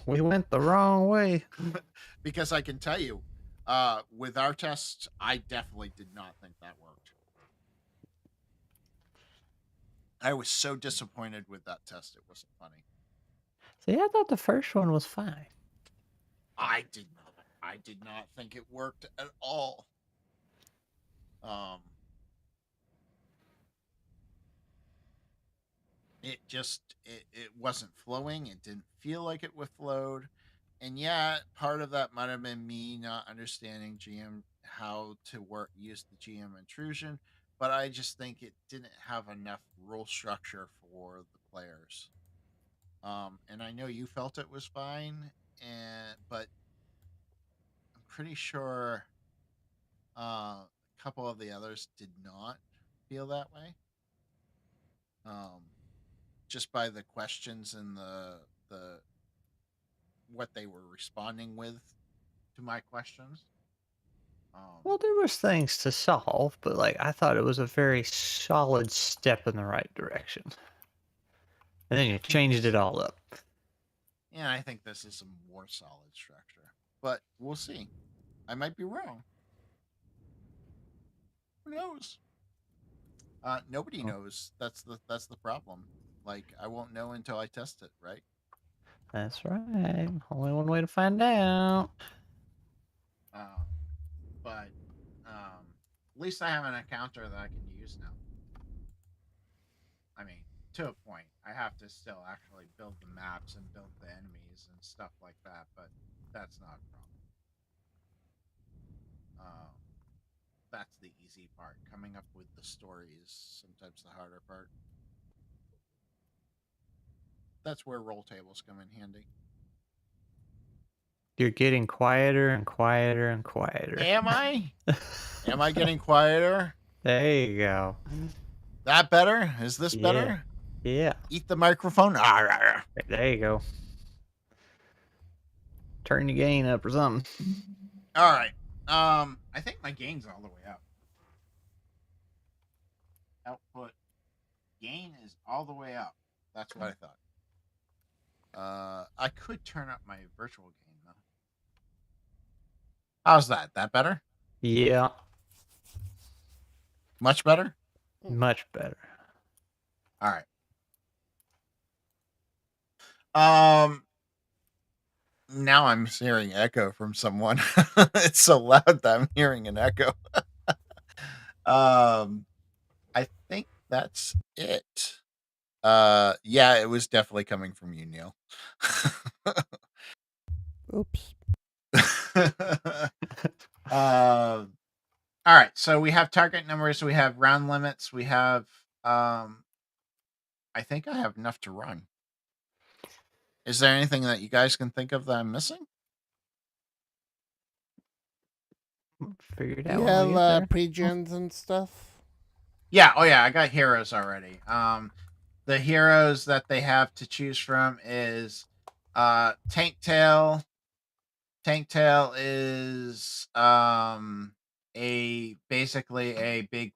We went the wrong way. Because I can tell you, with our test, I definitely did not think that worked. I was so disappointed with that test; it wasn't funny. See, I thought the first one was fine. I did not think it worked at all. It just it wasn't flowing. It didn't feel like it would flowed. And yeah, part of that might have been me not understanding GM how to use the GM intrusion, but I just think it didn't have enough rule structure for the players. And I know you felt it was fine, but I'm pretty sure a couple of the others did not feel that way. Just by the questions and the what they were responding with to my questions. Well, there was things to solve, but like I thought it was a very solid step in the right direction. And then you changed it all up. Yeah, I think this is a more solid structure, but we'll see. I might be wrong. Who knows? Nobody knows. That's the problem. Like I won't know until I test it, right? That's right. Only one way to find out. But at least I have an encounter that I can use now. I mean, to a point. I have to still actually build the maps and build the enemies and stuff like that, but that's not a problem. That's the easy part. Coming up with the story is sometimes the harder part. That's where roll tables come in handy. You're getting quieter and quieter and quieter. Am I? Am I getting quieter? There you go. That better? Is this Yeah. better? Yeah. Eat the microphone. There you go. Turn your gain up or something. All right. I think my gain's all the way up. Output gain is all the way up. That's what I thought. I could turn up my virtual gain though. How's that? That better? Yeah. Much better? Much better. All right. Now I'm hearing echo from someone. It's so loud that I'm hearing an echo. I think that's it. Yeah, it was definitely coming from you, Neil. Oops. All right, so we have target numbers, we have round limits, we have I think I have enough to run. Is there anything that you guys can think of that I'm missing? Figure it Do out you when we get have there. pre-gens and stuff? Yeah, oh yeah, I got heroes already. The heroes that they have to choose from is Tank Tail. Tank Tail is basically a big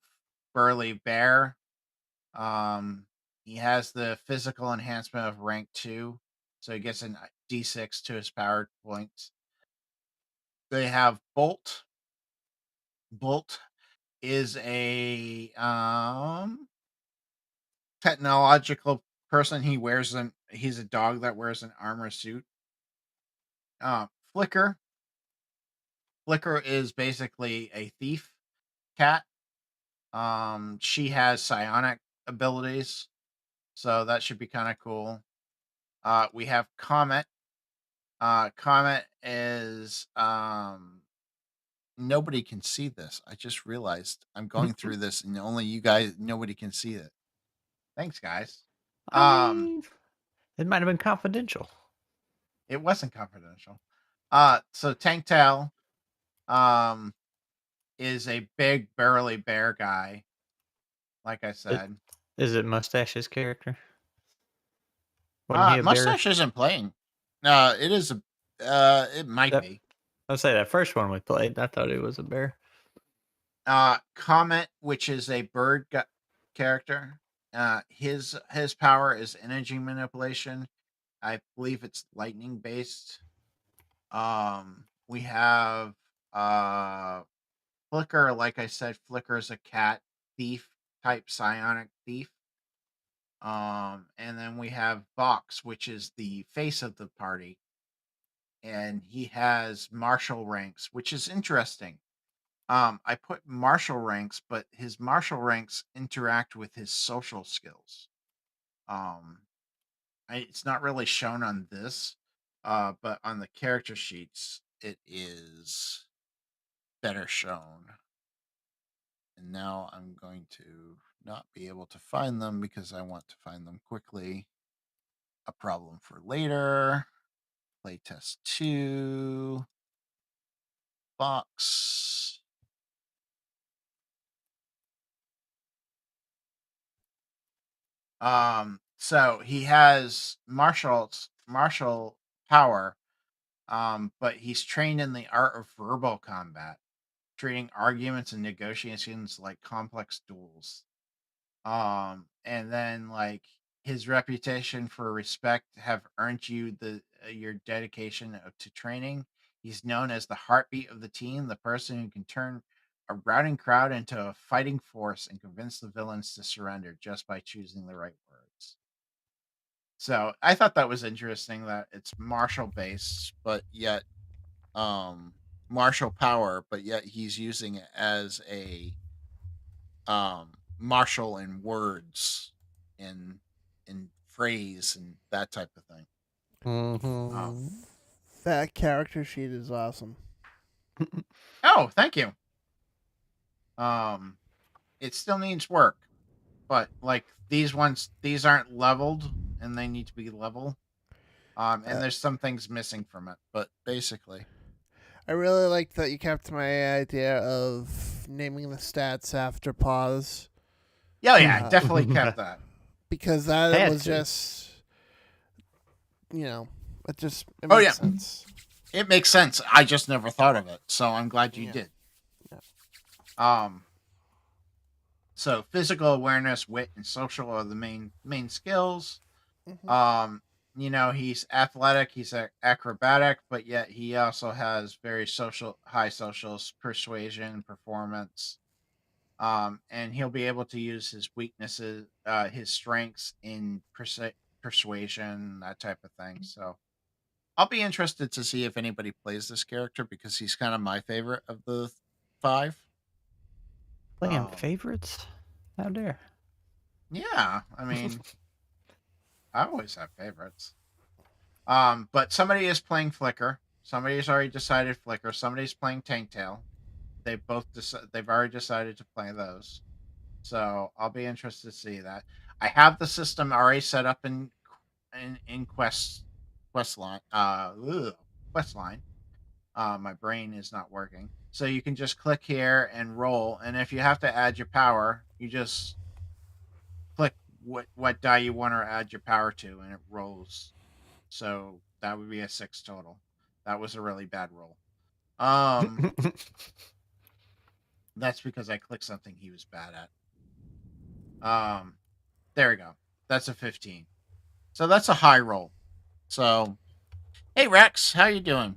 burly bear. He has the physical enhancement of rank 2, so he gets an D6 to his power points. They have Bolt. Bolt is a technological person. He's a dog that wears an armor suit. Flicker. Flicker is basically a thief cat. She has psionic abilities, so that should be kind of cool. We have Comet. Comet is nobody can see this. I just realized I'm going through this and nobody can see it. Thanks, guys. I mean, it might have been confidential. It wasn't confidential. So Tank Tail is a big burly bear guy. Like I said. Is it Mustache's character? Wasn't he a bear? Mustache isn't playing. It is a it might be. I'll say that first one we played, I thought it was a bear. Comet, which is a bird character. His power is energy manipulation. I believe it's lightning based. We have Flicker. Like I said, Flicker is a cat thief type psionic thief. And then we have Vox, which is the face of the party, and he has martial ranks, which is interesting. I put martial ranks, but his martial ranks interact with his social skills. It's not really shown on this, but on the character sheets, it is better shown. And now I'm going to not be able to find them because I want to find them quickly. A problem for later. Playtest 2. Box. So he has martial power, but he's trained in the art of verbal combat, treating arguments and negotiations like complex duels. And then like his reputation for respect have earned you your dedication to training. He's known as the heartbeat of the team, the person who can turn a routing crowd into a fighting force and convince the villains to surrender just by choosing the right words. So I thought that was interesting that it's martial based, but yet martial power, but yet he's using it as a martial in words in phrase and that type of thing. Mm-hmm. That character sheet is awesome. Oh, thank you. It still needs work, but like these aren't leveled and they need to be level. And there's some things missing from it, but basically, I really like that you kept my idea of naming the stats after Paws. Yeah, yeah, I definitely kept that. because that Had was to. just, it Oh, makes yeah. sense. It makes sense. I just never thought of it, so I'm glad you Yeah. did. Yeah. So physical awareness, wit, and social are the main skills. Mm-hmm. He's athletic, he's acrobatic, but yet he also has very high social persuasion, performance. And he'll be able to use his weaknesses, his strengths in persuasion, that type of thing. So I'll be interested to see if anybody plays this character because he's kind of my favorite of the 5. Playing Um, favorites? How dare. yeah, I mean, I always have favorites. But somebody is playing Flicker. Somebody's already decided Flicker. Somebody's playing Tanktail. They've already decided to play those. So I'll be interested to see that. I have the system already set up in quest line. Quest line. My brain is not working. So you can just click here and roll. And if you have to add your power, you just click what die you want to add your power to, and it rolls. So that would be a 6 total. That was a really bad roll. That's because I clicked something he was bad at. There we go. That's a 15. So that's a high roll. So, hey Rex, how you doing?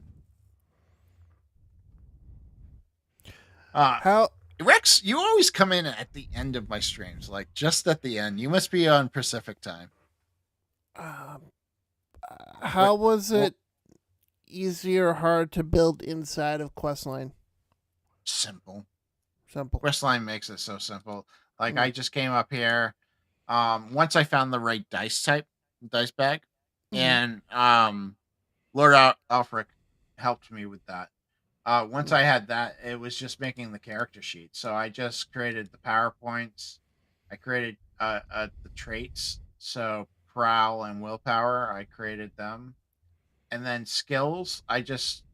Uh How Rex, you always come in at the end of my streams, like just at the end. You must be on Pacific time. um, What? how was it easy or hard to build inside of Questline? Simple. Simple. Questline makes it so simple. Like Mm. I just came up here. Once I found the right dice bag, Mm-hmm. and Lord Alfric helped me with that. Once I had that, it was just making the character sheet. So I just created the PowerPoints. I created the traits. So prowl and willpower, I created them, and then skills. I just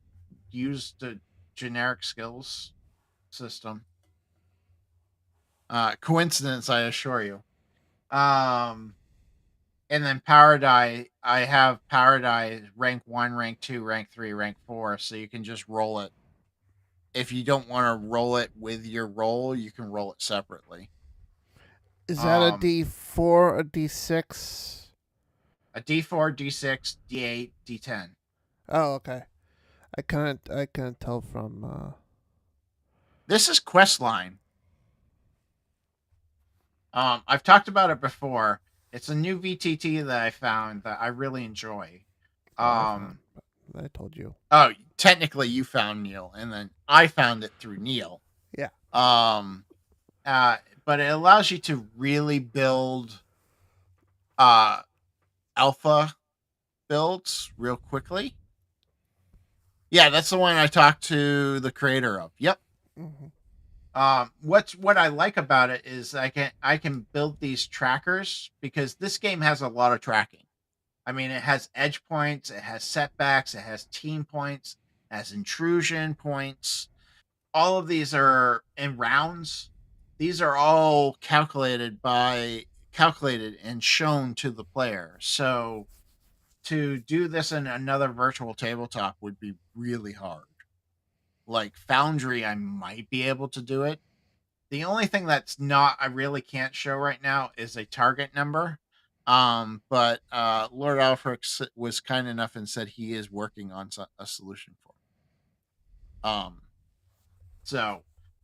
used the generic skills system. Coincidence, I assure you. Um, and then power die. I have power die rank 1, rank 2, rank 3, rank 4. So you can just roll it. If you don't want to roll it with your roll, you can roll it separately. Is that a Um, D4, a D6? a D4, D6, D8, D10. Oh, okay. I couldn't tell from. This is Questline. I've talked about it before. It's a new VTT that I found that I really enjoy. I found. Um, I told you. oh, technically you found Neil, and then I found it through Neil. Yeah. Um, but it allows you to really build uh alpha builds real quickly. Yeah, that's the one I talked to the creator of. Yep. Mm-hmm. What I like about it is I can build these trackers because this game has a lot of tracking. I mean, it has edge points, it has setbacks, it has team points, it has intrusion points. All of these are in rounds. These are all calculated and shown to the player. So to do this in another virtual tabletop would be really hard. Like Foundry, I might be able to do it. The only thing that's not I really can't show right now is a target number. But Lord Alfric was kind enough and said he is working on a solution for it. So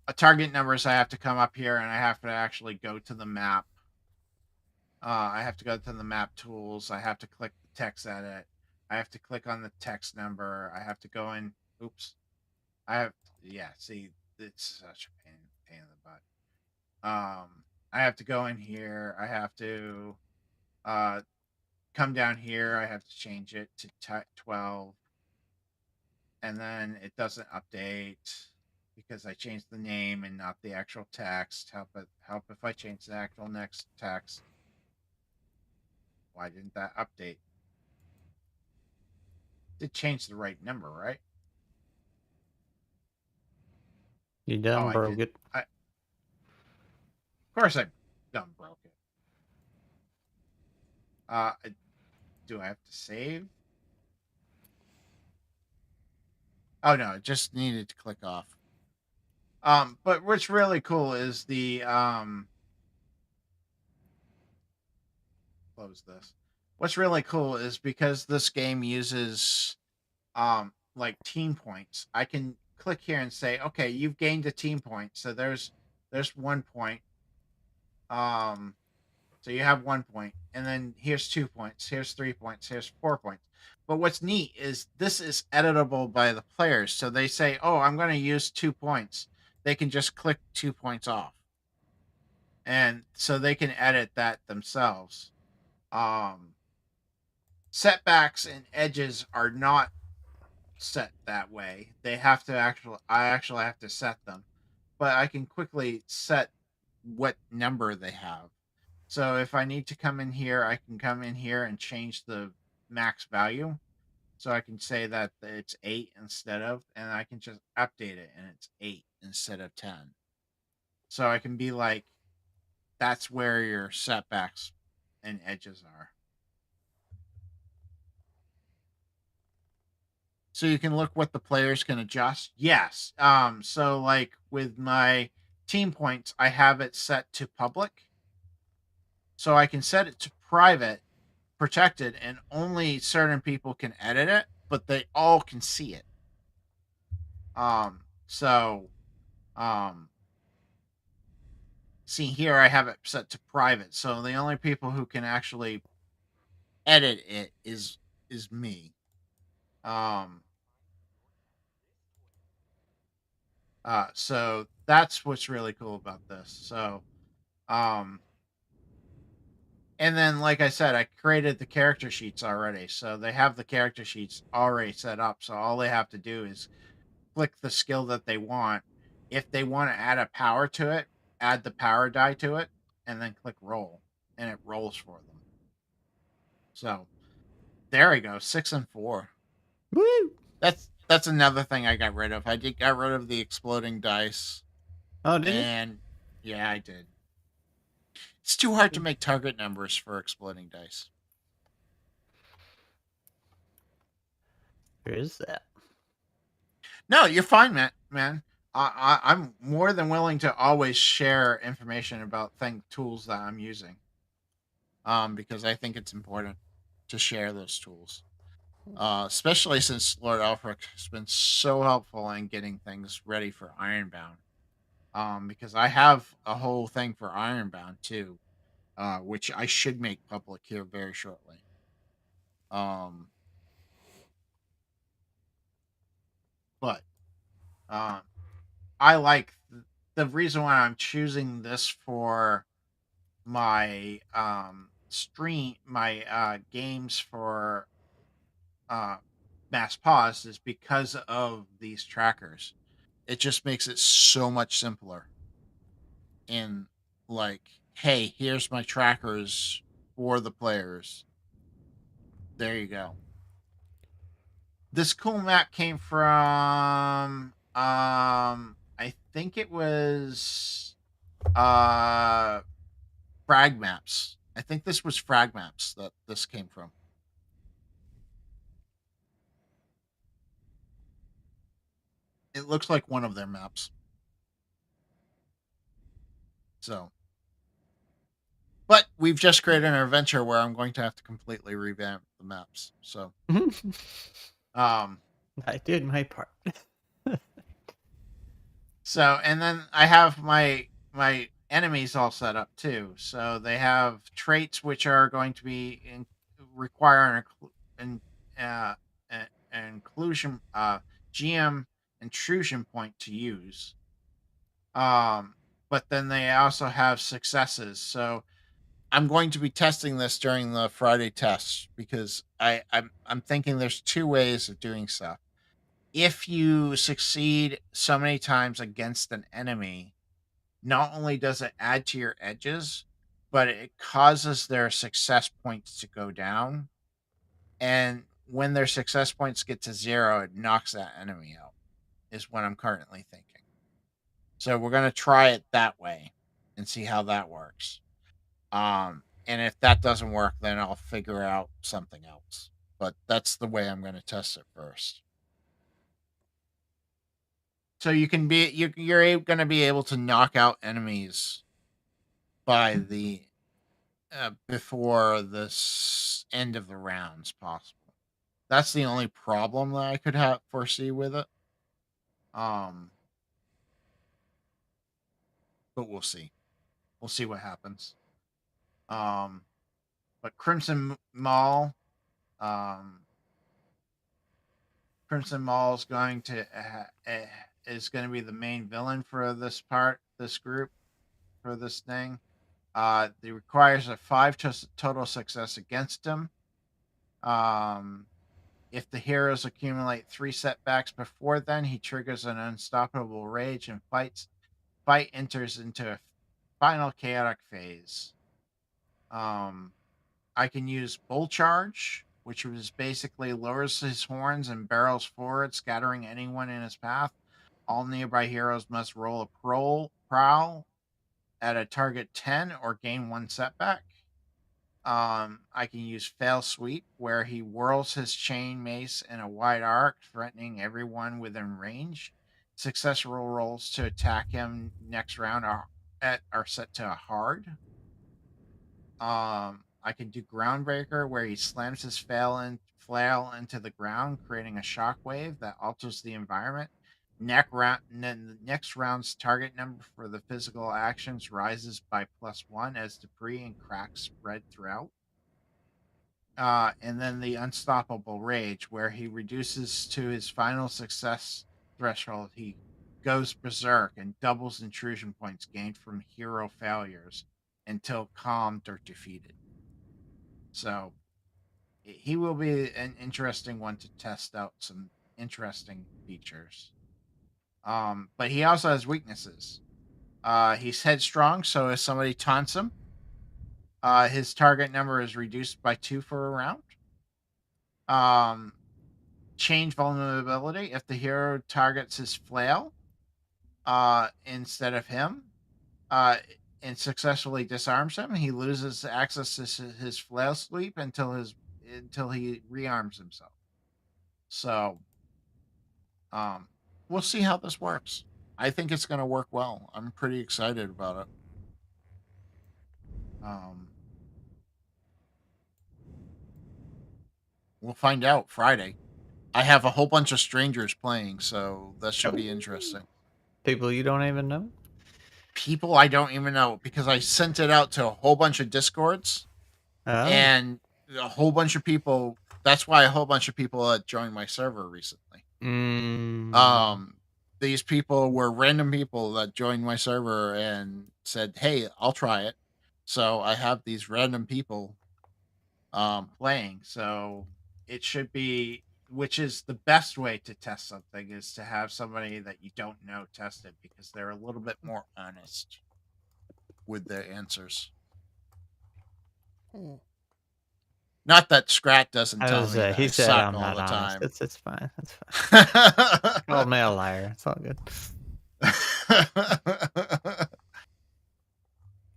a target numbers I have to come up here and I have to actually go to the map. I have to go to the map tools. I have to click the text edit. I have to click on the text number. I have to go in. Oops. I have see, it's such a pain in the butt. I have to go in here. I have to come down here. I have to change it to 12. And then it doesn't update because I changed the name and not the actual text. Help if I change the actual next text. Why didn't that update? Did change the right number, right? You Oh, done I broke did. it. Of course I Dumb broke it. Do I have to save? Oh no, it just needed to click off. But what's really cool is the close this. What's really cool is because this game uses like team points, I can click here and say, okay, you've gained a team point. So there's 1 point. So you have 1 point, and then here's 2 points, here's 3 points, here's 4 points. But what's neat is this is editable by the players. So they say, oh, I'm going to use 2 points. They can just click 2 points off. And so they can edit that themselves. Setbacks and edges are not set that way. They have to I actually have to set them. But I can quickly set what number they have. So if I need to come in here, I can come in here and change the max value. So I can say that it's 8 instead of, and I can just update it and it's 8 instead of 10. So I can be like, that's where your setbacks and edges are. So you can look what the players can adjust. Yes. So like with my team points, I have it set to public. So I can set it to private, protected, and only certain people can edit it, but they all can see it. So see here I have it set to private. So the only people who can actually edit it is me. So that's what's really cool about this. So and then, like I said, I created the character sheets already. So they have the character sheets already set up. So all they have to do is click the skill that they want. If they want to add a power to it, add the power die to it, and then click roll. And it rolls for them. So there we go. 6 and 4. Woo! That's another thing I got rid of. I got rid of the exploding dice. Oh, did you? And yeah, I did. It's too hard to make target numbers for exploding dice. There is that. No, you're fine, man. I'm more than willing to always share information about tools that I'm using. Because I think it's important to share those tools. Especially since Lord Alfred has been so helpful in getting things ready for Ironbound. Because I have a whole thing for Ironbound too, which I should make public here very shortly. But I like the reason why I'm choosing this for my stream, my games for Mass Paws is because of these trackers. It just makes it so much simpler. And like, hey, here's my trackers for the players. There you go. This cool map came from I think it was Frag Maps. I think this was Frag Maps that this came from. It looks like one of their maps. So, but we've just created an adventure where I'm going to have to completely revamp the maps. So, I did my part. So, and then I have my enemies all set up too. So they have traits which are going to be require an inclusion GM intrusion point to use. But then they also have successes. So I'm going to be testing this during the Friday tests because I'm thinking there's 2 ways of doing stuff. If you succeed so many times against an enemy, not only does it add to your edges, but it causes their success points to go down. And when their success points get to 0, it knocks that enemy out, is what I'm currently thinking. So we're going to try it that way and see how that works. And if that doesn't work, then I'll figure out something else. But that's the way I'm going to test it first. So you're going to be able to knock out enemies by the before the end of the rounds possible. That's the only problem that I could foresee with it. But we'll see. We'll see what happens. But Crimson Maul is going to be the main villain for this group, for this thing. It requires a 5 total success against him. If the heroes accumulate 3 setbacks before then, he triggers an unstoppable rage and fight enters into a final chaotic phase. I can use Bull Charge, which was basically lowers his horns and barrels forward, scattering anyone in his path. All nearby heroes must roll a prowl at a target 10 or gain 1 setback. I can use Fail Sweep, where he whirls his chain mace in a wide arc, threatening everyone within range. Successful rolls to attack him next round are set to a hard. I can do Groundbreaker, where he slams his flail into the ground, creating a shockwave that alters the environment. Next round's target number for the physical actions rises by +1 as debris and cracks spread throughout. And then the Unstoppable Rage, where he reduces to his final success threshold. He goes berserk and doubles intrusion points gained from hero failures until calmed or defeated. So he will be an interesting one to test out some interesting features. But he also has weaknesses. He's headstrong, so if somebody taunts him, his target number is reduced by 2 for a round. Change vulnerability. If the hero targets his flail instead of him, and successfully disarms him, he loses access to his flail sweep until he rearms himself. So, we'll see how this works. I think it's going to work well. I'm pretty excited about it. We'll find out Friday. I have a whole bunch of strangers playing, so that should be interesting. People you don't even know? People I don't even know, because I sent it out to a whole bunch of Discords, and a whole bunch of people. That's why a whole bunch of people joined my server recently. These people were random people that joined my server and said, "Hey, I'll try it." So I have these random people playing. So it should be, which is the best way to test something, is to have somebody that you don't know test it, because they're a little bit more honest with their answers. Not that Scrat doesn't tell me that he I said suck I'm all not the honest. time. It's fine. It's fine. Call me a liar. It's all good.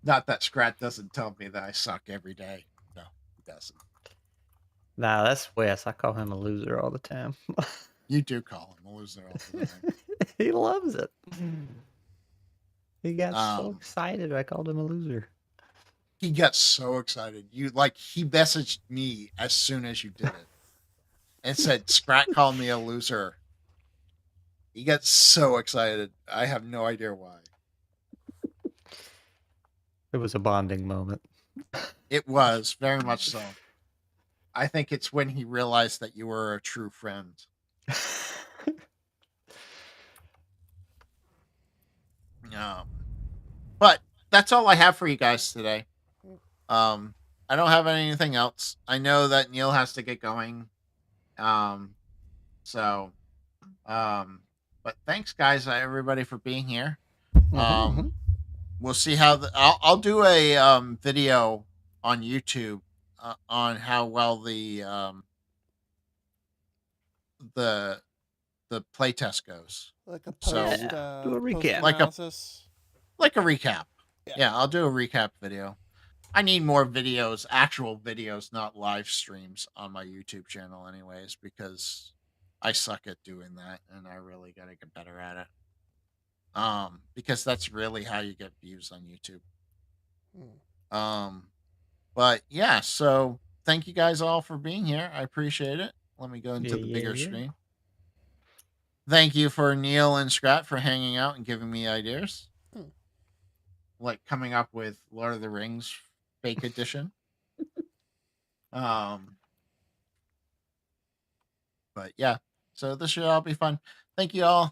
Not that Scrat doesn't tell me that I suck every day. No, he doesn't. Nah, that's Wes. I call him a loser all the time. You do call him a loser all the time. He loves it. He got so excited I called him a loser. He got so excited. He messaged me as soon as you did it and said, "Scrat called me a loser." He got so excited. I have no idea why. It was a bonding moment. It was, very much so. I think it's when he realized that you were a true friend. But that's all I have for you guys today. I don't have anything else. I know that Neil has to get going. But thanks, guys, everybody, for being here. We'll see how I'll do a video on YouTube on how well the playtest goes. Like a post, do a recap. Like a recap. Yeah. Yeah, I'll do a recap video. I need more videos, actual videos, not live streams on my YouTube channel, anyways, because I suck at doing that, and I really gotta get better at it. Because that's really how you get views on YouTube. But yeah, so thank you guys all for being here. I appreciate it. Let me go into the bigger screen. Thank you for Neil and Scrat for hanging out and giving me ideas. Like coming up with Lord of the Rings fake edition. But yeah, so this should all be fun. Thank you all.